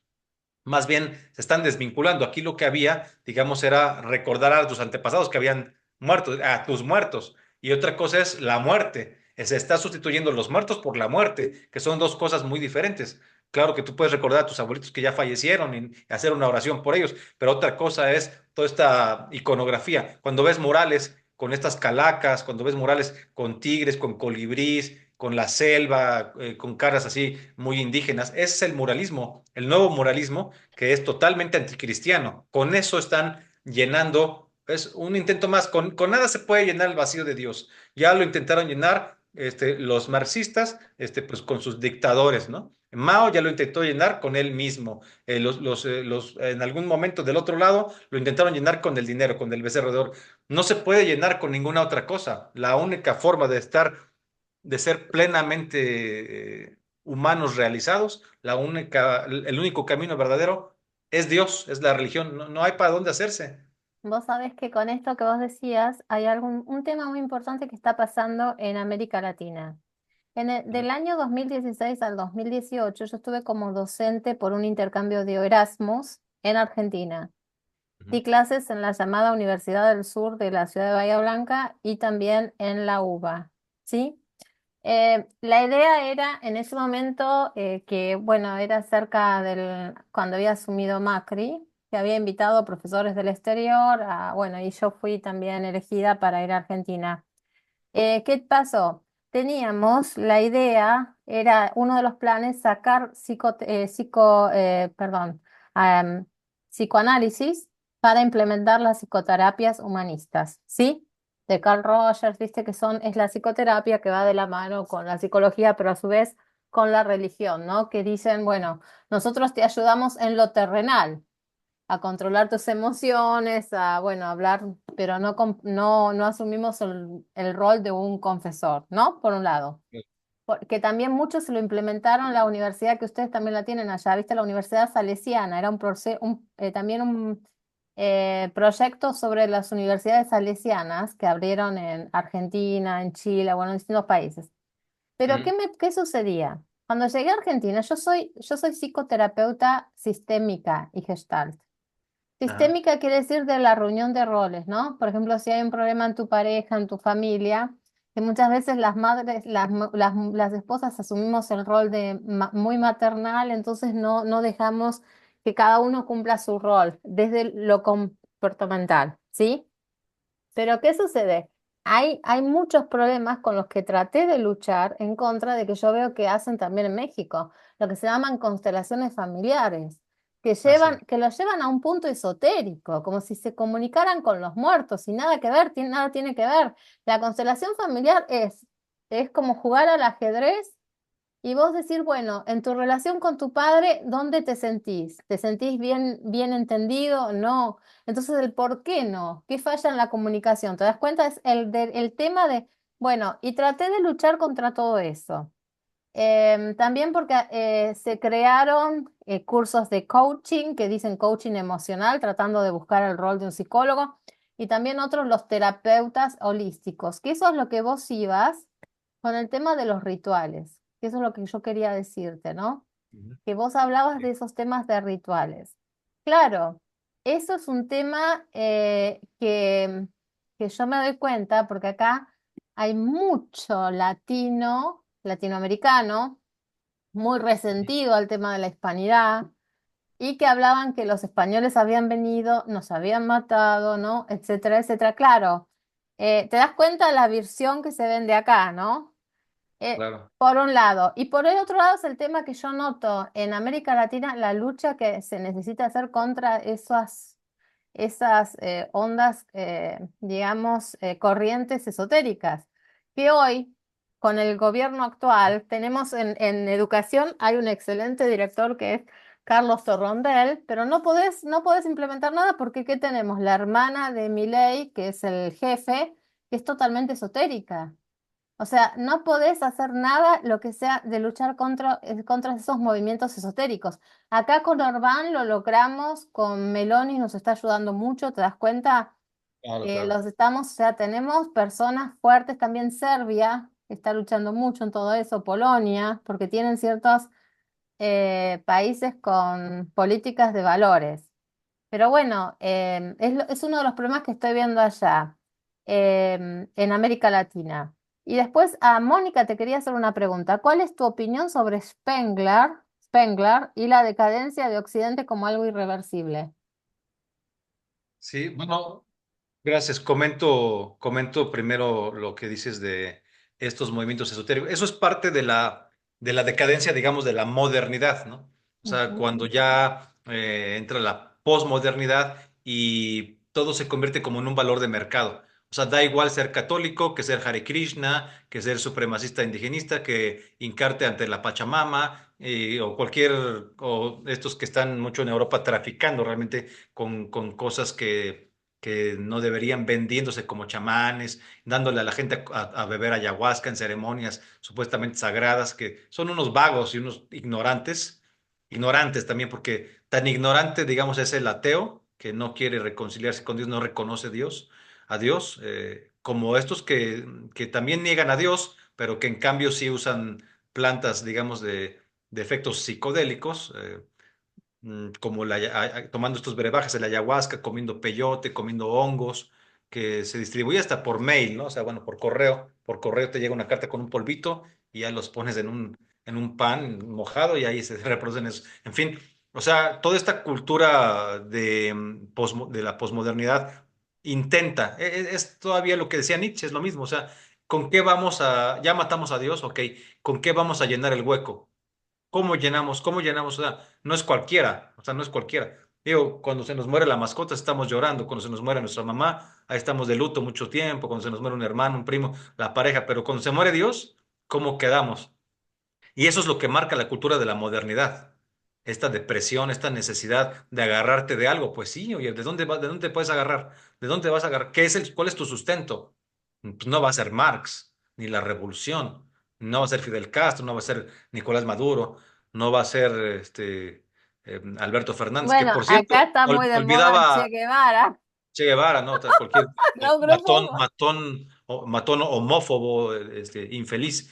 más bien se están desvinculando. Aquí lo que había, digamos, era recordar a tus antepasados que habían muerto, a tus muertos. Y otra cosa es la muerte. Se está sustituyendo los muertos por la muerte, que son dos cosas muy diferentes. Claro que tú puedes recordar a tus abuelitos que ya fallecieron y hacer una oración por ellos, pero otra cosa es toda esta iconografía. Cuando ves murales con estas calacas, cuando ves murales con tigres, con colibrís, con la selva, con caras así muy indígenas, ese es el muralismo, el nuevo muralismo que es totalmente anticristiano. Con eso están llenando, es un intento más, con nada se puede llenar el vacío de Dios. Ya lo intentaron llenar los marxistas pues, con sus dictadores, ¿no? Mao ya lo intentó llenar con él mismo. En algún momento del otro lado lo intentaron llenar con el dinero, con el becerro de oro. No se puede llenar con ninguna otra cosa. La única forma de ser plenamente humanos realizados, el único camino verdadero es Dios, es la religión, no hay para dónde hacerse. Vos sabés que con esto que vos decías, hay un tema muy importante que está pasando en América Latina. Ujú, Del año 2016 al 2018, yo estuve como docente por un intercambio de Erasmus en Argentina. ujú, Di clases en la llamada Universidad del Sur de la ciudad de Bahía Blanca y también en la UBA, ¿sí? La idea era en ese momento que, bueno, era cerca cuando había asumido Macri, que había invitado a profesores del exterior, bueno, y yo fui también elegida para ir a Argentina. ¿Qué pasó? Teníamos la idea, era uno de los planes sacar am, psicoanálisis para implementar las psicoterapias humanistas, ¿sí? De Carl Rogers, viste que es la psicoterapia que va de la mano con la psicología, pero a su vez con la religión, ¿no? Que dicen, bueno, nosotros te ayudamos en lo terrenal, a controlar tus emociones, a, bueno, hablar, pero no asumimos el rol de un confesor, ¿no? Por un lado. Que también muchos lo implementaron en la universidad que ustedes también la tienen allá, ¿viste? La Universidad Salesiana, era también un proyecto sobre las universidades salesianas que abrieron en Argentina, en Chile, bueno, en distintos países. Pero ujú. ¿qué sucedía? Cuando llegué a Argentina, yo soy psicoterapeuta sistémica y gestalt. Ajá. Sistémica quiere decir de la reunión de roles, ¿no? Por ejemplo, si hay un problema en tu pareja, en tu familia, que muchas veces las madres, las esposas asumimos el rol de muy maternal, entonces no dejamos que cada uno cumpla su rol desde lo comportamental, ¿sí? Pero ¿qué sucede? Hay muchos problemas con los que traté de luchar en contra de que yo veo que hacen también en México, lo que se llaman constelaciones familiares, Así. que los llevan a un punto esotérico, como si se comunicaran con los muertos y nada que ver, nada tiene que ver. La constelación familiar es como jugar al ajedrez y vos decir, bueno, en tu relación con tu padre, ¿dónde te sentís? ¿Te sentís bien entendido? No. Entonces, el por qué no, qué falla en la comunicación. ¿Te das cuenta? Es el tema de, bueno, y traté de luchar contra todo eso. También porque se crearon cursos de coaching que dicen coaching emocional, tratando de buscar el rol de un psicólogo, y también otros los terapeutas holísticos, que eso es lo que vos ibas con el tema de los rituales, que eso es lo que yo quería decirte, ¿no? Ujú. Que vos hablabas de esos temas de rituales. Claro, eso es un tema que yo me doy cuenta porque acá hay mucho latinoamericano, muy resentido al tema de la hispanidad y que hablaban que los españoles habían venido, nos habían matado, ¿no? Etcétera, etcétera. Claro, te das cuenta de la versión que se vende acá, ¿no? Claro. Por un lado. Y por el otro lado es el tema que yo noto en América Latina, la lucha que se necesita hacer contra esas ondas, digamos, corrientes esotéricas, que hoy, con el gobierno actual, tenemos en educación, hay un excelente director que es Carlos Torrondel, pero no podés implementar nada porque ¿qué tenemos? La hermana de Milei, que es el jefe, que es totalmente esotérica. O sea, no podés hacer nada lo que sea de luchar contra esos movimientos esotéricos. Acá con Orbán lo logramos, con Meloni nos está ayudando mucho, ¿te das cuenta? Claro, claro. O sea, tenemos personas fuertes, también Serbia está luchando mucho en todo eso, Polonia, porque tienen ciertos países con políticas de valores. Pero bueno, es uno de los problemas que estoy viendo allá, en América Latina. Y después a Mónica te quería hacer una pregunta. ¿Cuál es tu opinión sobre Spengler y la decadencia de Occidente como algo irreversible? Sí, bueno, gracias. Comento primero lo que dices de estos movimientos esotéricos. Eso es parte de la decadencia, digamos, de la modernidad, ¿no? O sea, Ujú. cuando ya entra la posmodernidad y todo se convierte como en un valor de mercado. O sea, da igual ser católico que ser Hare Krishna, que ser supremacista indigenista, que hincarte ante la Pachamama, o estos que están mucho en Europa traficando realmente con cosas que no deberían vendiéndose como chamanes, dándole a la gente a beber ayahuasca en ceremonias supuestamente sagradas, que son unos vagos y unos ignorantes también, porque tan ignorante, digamos, es el ateo que no quiere reconciliarse con Dios, no reconoce a Dios, como estos que también niegan a Dios, pero que en cambio sí usan plantas, digamos, de efectos psicodélicos. Como tomando estos brebajes de la ayahuasca, comiendo peyote, comiendo hongos, que se distribuye hasta por mail, ¿no? O sea, bueno, por correo te llega una carta con un polvito y ya los pones en un pan mojado y ahí se reproducen eso. En fin, o sea, toda esta cultura de la posmodernidad intenta, es todavía lo que decía Nietzsche, es lo mismo, o sea, ya matamos a Dios, ok, ¿con qué vamos a llenar el hueco? ¿Cómo llenamos? ¿Cómo llenamos? O sea, no es cualquiera, o sea, no es cualquiera. Digo, cuando se nos muere la mascota estamos llorando, cuando se nos muere nuestra mamá, ahí estamos de luto mucho tiempo, cuando se nos muere un hermano, un primo, la pareja, pero cuando se muere Dios, ¿cómo quedamos? Y eso es lo que marca la cultura de la modernidad. Esta depresión, esta necesidad de agarrarte de algo. Pues sí, oye, de dónde te puedes agarrar? ¿De dónde vas a agarrar? ¿Cuál es tu sustento? Pues no va a ser Marx, ni la revolución, no va a ser Fidel Castro, no va a ser Nicolás Maduro, no va a ser Alberto Fernández, que Bueno, por acá cierto, está muy de moda Che olvidaba Guevara. Che Guevara, ¿no? Cualquier No, grupo. matón homófobo, infeliz,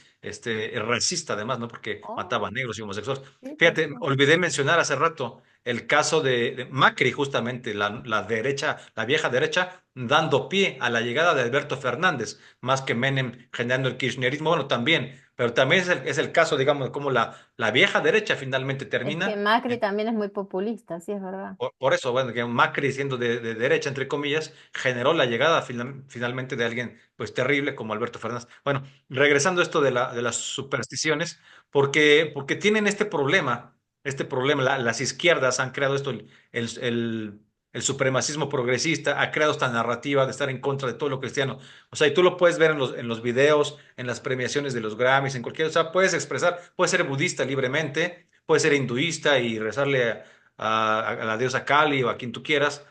racista además, ¿no? Porque Oh, mataba a negros y homosexuales. sí, sí, Fíjate, sí. olvidé mencionar hace rato el caso de Macri, justamente, la derecha, la vieja derecha, dando pie a la llegada de Alberto Fernández, más que Menem generando el kirchnerismo, bueno, también, pero también es el caso, digamos, de cómo la vieja derecha finalmente Es que termina. Macri también es muy populista, sí, es verdad. Por eso, bueno, que Macri, siendo de derecha, entre comillas, generó la llegada finalmente de alguien pues terrible como Alberto Fernández. Bueno, regresando a esto de las supersticiones, porque tienen este problema, las izquierdas han creado esto, el, el- el supremacismo progresista ha creado esta narrativa de estar en contra de todo lo cristiano. O sea, y tú lo puedes ver en los videos, en las premiaciones de los Grammys, en cualquier, o sea, puedes expresar, puedes ser budista libremente, puedes ser hinduista y rezarle a la diosa Kali o a quien tú quieras,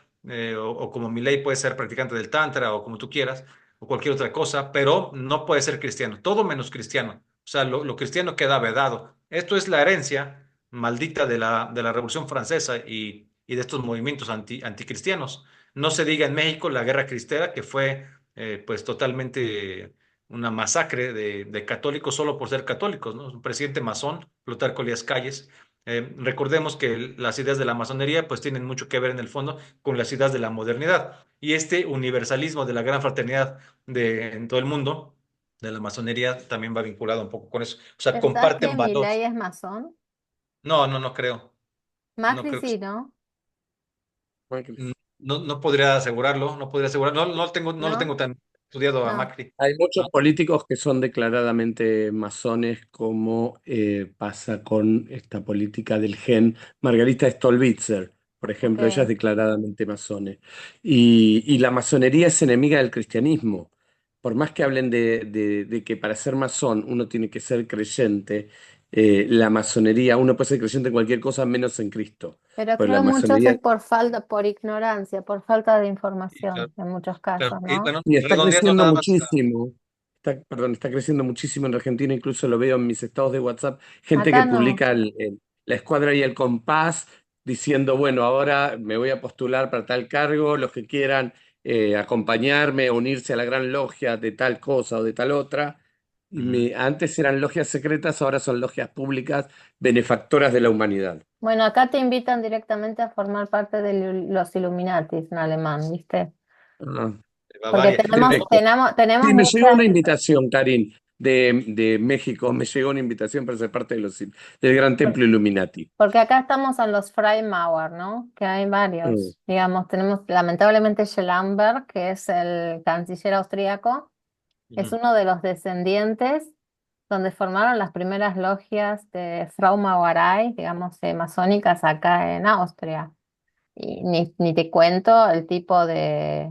o como Milei puede ser practicante del Tantra o como tú quieras, o cualquier otra cosa, pero no puede ser cristiano, todo menos cristiano. O sea, lo cristiano queda vedado. Esto es la herencia maldita de la Revolución Francesa y de estos movimientos anticristianos. No se diga en México la Guerra Cristera, que fue pues totalmente una masacre de católicos solo por ser católicos, ¿no? Un presidente masón, Plutarco Elías Calles, Recordemos que las ideas de la masonería pues tienen mucho que ver en el fondo con las ideas de la modernidad y este universalismo de la gran fraternidad en todo el mundo de la masonería también va vinculado un poco con eso. O sea, ¿Pensás que comparten valores. Milei es masón? No, no, no creo. No Macri creo que sí, ¿no? no, no podría asegurarlo, no podría asegurarlo. No, no lo tengo ¿No? tan estudiado a No. Macri. Hay muchos No. políticos que son declaradamente masones, como pasa con esta política del gen. Margarita Stolbizer, por ejemplo, ella es Ok. declaradamente masone. Y la masonería es enemiga del cristianismo. Por más que hablen de que para ser masón uno tiene que ser creyente, la masonería, uno puede ser creyente en cualquier cosa menos en Cristo. Pero Pero la creo muchos es masonería por falta, por ignorancia, por falta de Y claro, información, en muchos claro. casos, Y ¿no? bueno, y está redondeando creciendo nada más. muchísimo. Perdón, está creciendo muchísimo en Argentina, incluso lo veo en mis estados de WhatsApp, gente que Acá no. publica la escuadra y el compás diciendo, bueno, ahora me voy a postular para tal cargo, los que quieran acompañarme, unirse a la gran logia de tal cosa o de tal otra. Ujú. Antes eran logias secretas, ahora son logias públicas, benefactoras de la humanidad. Bueno, acá te invitan directamente a formar parte de los Illuminatis en alemán, ¿viste? Ah, Porque Bavaria. perfecto. tenemos Sí, me llegó muchas. una invitación, Karin, de México. Me llegó una invitación para ser parte del Gran Templo Illuminati. Porque acá estamos en los Freimauer, ¿no? Que hay Mm, varios. Digamos, tenemos lamentablemente Schellenberg, que es el canciller austríaco, es Ujú. uno de los descendientes donde formaron las primeras logias de Fraumauerei, digamos, masónicas acá en Austria. Y ni te cuento el tipo de,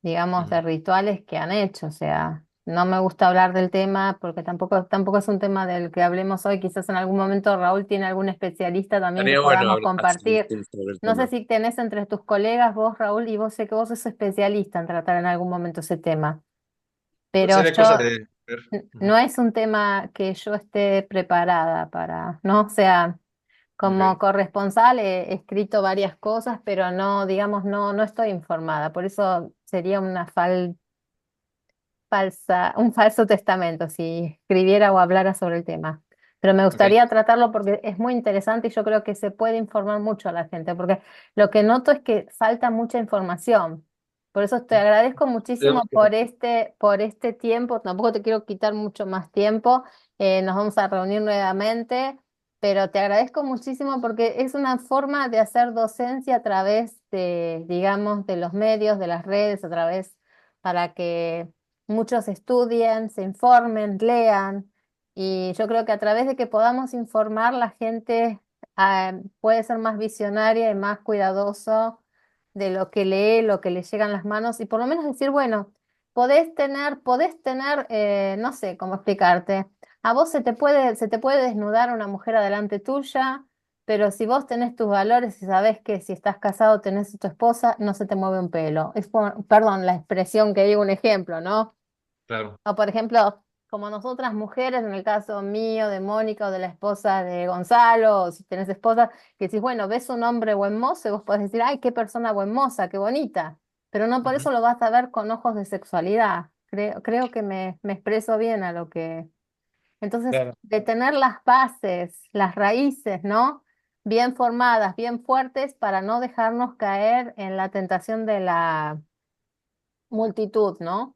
digamos, Ujú. de rituales que han hecho. O sea, no me gusta hablar del tema porque tampoco es un tema del que hablemos hoy. Quizás en algún momento Raúl tiene algún especialista también que Estaría bueno podamos hablar sobre compartir. el No sé tema. si tenés entre tus colegas vos, Raúl, y vos sé que vos sos especialista en tratar en algún momento ese tema, Pues pero sería cosa yo de ver. Ujú. no es un tema que yo esté preparada para, ¿no? O sea, como Ok. corresponsal he escrito varias cosas, pero no, digamos, no estoy informada. Por eso sería una un falso testamento si escribiera o hablara sobre el tema. Pero me Ok. gustaría tratarlo porque es muy interesante y yo creo que se puede informar mucho a la gente, porque lo que noto es que falta mucha información. Por eso te agradezco Estoy de muchísimo acuerdo. por este tiempo. Tampoco te quiero quitar mucho más tiempo. Nos vamos a reunir nuevamente, pero te agradezco muchísimo porque es una forma de hacer docencia a través de, digamos, de los medios, de las redes, a través para que muchos estudien, se informen, lean, y yo creo que a través de que podamos informar, la gente puede ser más visionaria y más cuidadoso de lo que lee, lo que le llega en las manos, y por lo menos decir, bueno, podés tener, no sé cómo explicarte, a vos se te puede desnudar una mujer adelante tuya. Pero si vos tenés tus valores y sabés que si estás casado tenés a tu esposa, no se te mueve un pelo. Perdón, la expresión que digo un ejemplo, ¿no? Claro. O por ejemplo, como nosotras mujeres, en el caso mío, de Mónica o de la esposa de Gonzalo, o si tenés esposa, que decís, bueno, ves un hombre buen mozo y vos podés decir, ay, qué persona buen moza, qué bonita. Pero no por Ujú. eso lo vas a ver con ojos de sexualidad. Creo que me expreso bien a lo que. Entonces, Claro. de tener las bases, las raíces, ¿no? Bien formadas, bien fuertes, para no dejarnos caer en la tentación de la multitud, ¿no?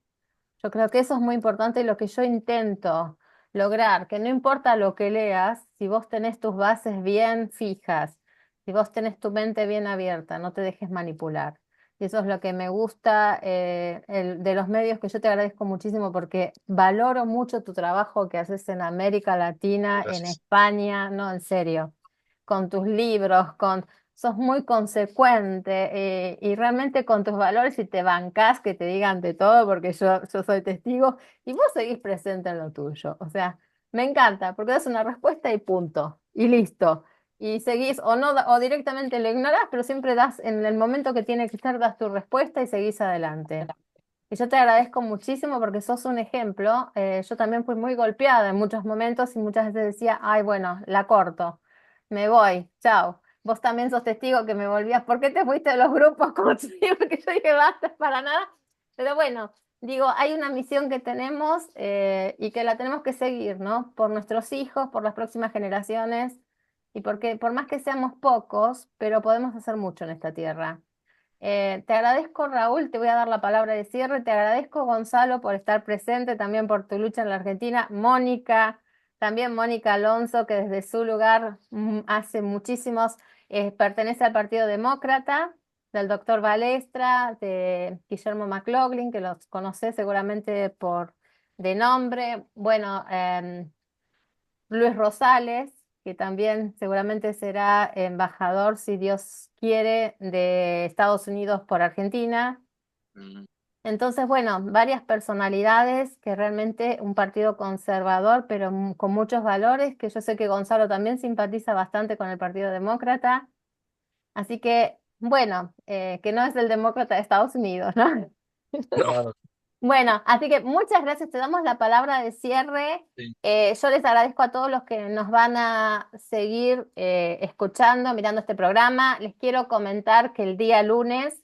Yo creo que eso es muy importante y lo que yo intento lograr, que no importa lo que leas, si vos tenés tus bases bien fijas, si vos tenés tu mente bien abierta, no te dejes manipular. Y eso es lo que me gusta de los medios, que yo te agradezco muchísimo porque valoro mucho tu trabajo que haces en América Latina, en Gracias. España, no, en serio, con tus libros, sos muy consecuente y realmente con tus valores y te bancás que te digan de todo porque yo soy testigo y vos seguís presente en lo tuyo. O sea, me encanta porque das una respuesta y punto. Y listo. Y seguís o no o directamente lo ignorás, pero siempre das en el momento que tiene que estar, das tu respuesta y seguís adelante. Y yo te agradezco muchísimo porque sos un ejemplo. Yo también fui muy golpeada en muchos momentos y muchas veces decía, ay, bueno, la corto, me voy, chao. Vos también sos testigo que me volvías, ¿por qué te fuiste de los grupos? Como siempre que yo dije, basta, para nada. Pero bueno, digo, hay una misión que tenemos y que la tenemos que seguir, ¿no? Por nuestros hijos, por las próximas generaciones. y porque por más que seamos pocos, pero podemos hacer mucho en esta tierra. Te agradezco, Raúl, te voy a dar la palabra de cierre. Te agradezco, Gonzalo, por estar presente, también por tu lucha en la Argentina. Mónica, también Mónica Alonso, que desde su lugar hace muchísimos, pertenece al Partido Demócrata, del doctor Balestra, de Guillermo McLaughlin, que los conocés seguramente por de nombre. Bueno, Luis Rosales, que también seguramente será embajador, si Dios quiere, de Estados Unidos por Argentina. Entonces, bueno, varias personalidades que realmente un partido conservador, pero con muchos valores, que yo sé que Gonzalo también simpatiza bastante con el Partido Demócrata. Así que, bueno, que no es el demócrata de Estados Unidos, ¿no? Claro, Bueno, así que muchas gracias. Te damos la palabra de cierre. sí. Yo les agradezco a todos los que nos van a seguir escuchando, mirando este programa. Les quiero comentar que el día lunes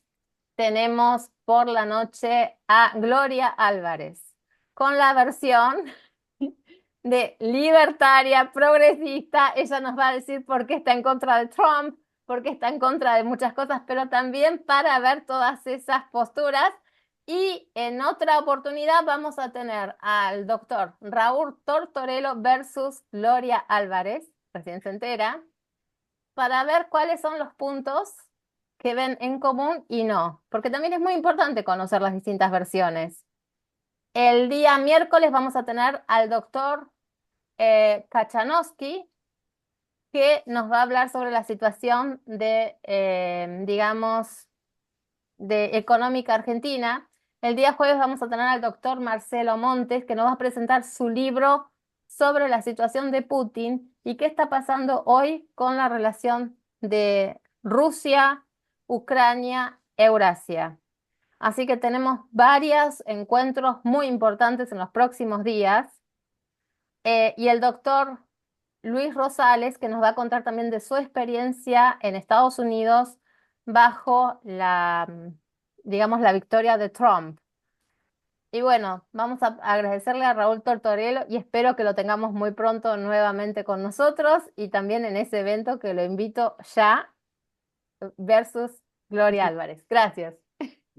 tenemos por la noche a Gloria Álvarez con la versión de libertaria, progresista. Ella nos va a decir por qué está en contra de Trump, por qué está en contra de muchas cosas, pero también para ver todas esas posturas. Y en otra oportunidad vamos a tener al doctor Raúl Tortorello versus Gloria Álvarez, recién se entera, para ver cuáles son los puntos que ven en común y no, porque también es muy importante conocer las distintas versiones. El día miércoles vamos a tener al doctor Kachanowski, que nos va a hablar sobre la situación de, digamos, de económica argentina. El día jueves vamos a tener al doctor Marcelo Montes, que nos va a presentar su libro sobre la situación de Putin y qué está pasando hoy con la relación de Rusia, Ucrania, Eurasia. Así que tenemos varios encuentros muy importantes en los próximos días. Y el doctor Luis Rosales, que nos va a contar también de su experiencia en Estados Unidos bajo la, digamos, la victoria de Trump. Y bueno, vamos a agradecerle a Raúl Tortorello y espero que lo tengamos muy pronto nuevamente con nosotros y también en ese evento que lo invito ya versus Gloria Álvarez. Gracias.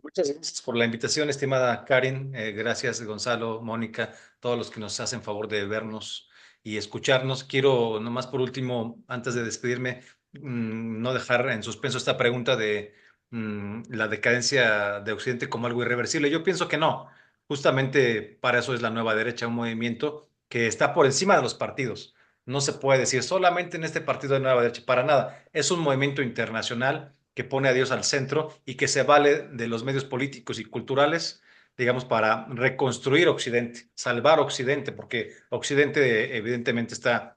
Muchas gracias por la invitación, estimada Karen. Gracias, Gonzalo, Mónica, todos los que nos hacen favor de vernos y escucharnos. Quiero, nomás por último, antes de despedirme, no dejar en suspenso esta pregunta de la decadencia de Occidente como algo irreversible. Yo pienso que no. Justamente para eso es la nueva derecha, un movimiento que está por encima de los partidos. No se puede decir solamente en este partido de nueva derecha, para nada. Es un movimiento internacional que pone a Dios al centro y que se vale de los medios políticos y culturales, digamos, para reconstruir Occidente, salvar Occidente, porque Occidente evidentemente está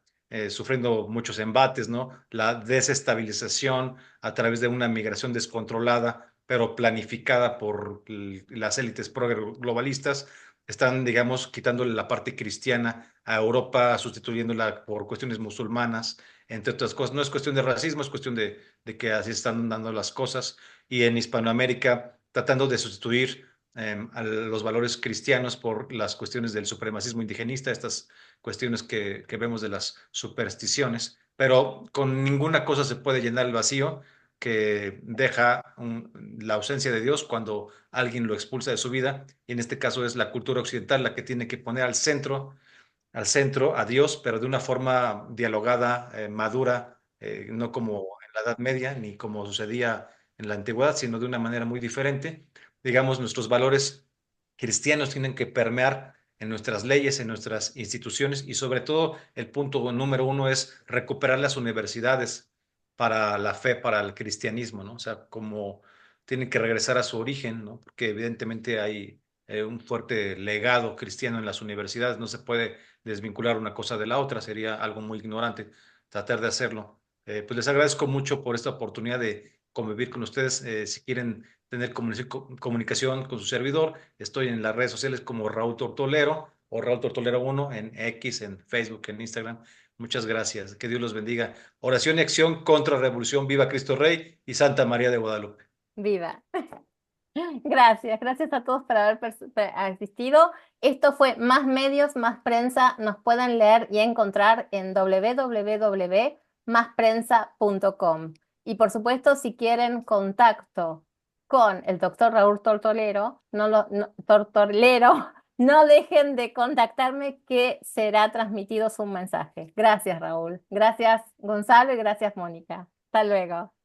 sufriendo muchos embates, ¿no? La desestabilización a través de una migración descontrolada, pero planificada por las élites globalistas, están, digamos, quitándole la parte cristiana a Europa, sustituyéndola por cuestiones musulmanas, entre otras cosas. No es cuestión de racismo, es cuestión de que así están dando las cosas. Y en Hispanoamérica, tratando de sustituir a los valores cristianos por las cuestiones del supremacismo indigenista, estas cuestiones que vemos de las supersticiones, pero con ninguna cosa se puede llenar el vacío que deja la ausencia de Dios cuando alguien lo expulsa de su vida, y en este caso es la cultura occidental la que tiene que poner al centro a Dios, pero de una forma dialogada, madura, no como en la Edad Media, ni como sucedía en la antigüedad, sino de una manera muy diferente. Digamos, nuestros valores cristianos tienen que permear en nuestras leyes, en nuestras instituciones, y sobre todo el punto número uno es recuperar las universidades para la fe, para el cristianismo, ¿no? O sea, como tienen que regresar a su origen, ¿no? Porque evidentemente hay un fuerte legado cristiano en las universidades, no se puede desvincular una cosa de la otra, sería algo muy ignorante tratar de hacerlo. Pues les agradezco mucho por esta oportunidad de convivir con ustedes. Si quieren tener comunicación con su servidor, estoy en las redes sociales como Raúl Tortolero o Raúl Tortolero 1 en X, en Facebook, en Instagram. Muchas gracias. Que Dios los bendiga. Oración y acción contra revolución. Viva Cristo Rey y Santa María de Guadalupe. Viva. Gracias, gracias a todos por haber asistido. Esto fue Más Medios, Más Prensa. Nos pueden leer y encontrar en www másprensa.com. Y por supuesto, si quieren contacto con el doctor Raúl Tortolero, Tortolero, no dejen de contactarme que será transmitido su mensaje. Gracias, Raúl. Gracias, Gonzalo, y gracias, Mónica. Hasta luego.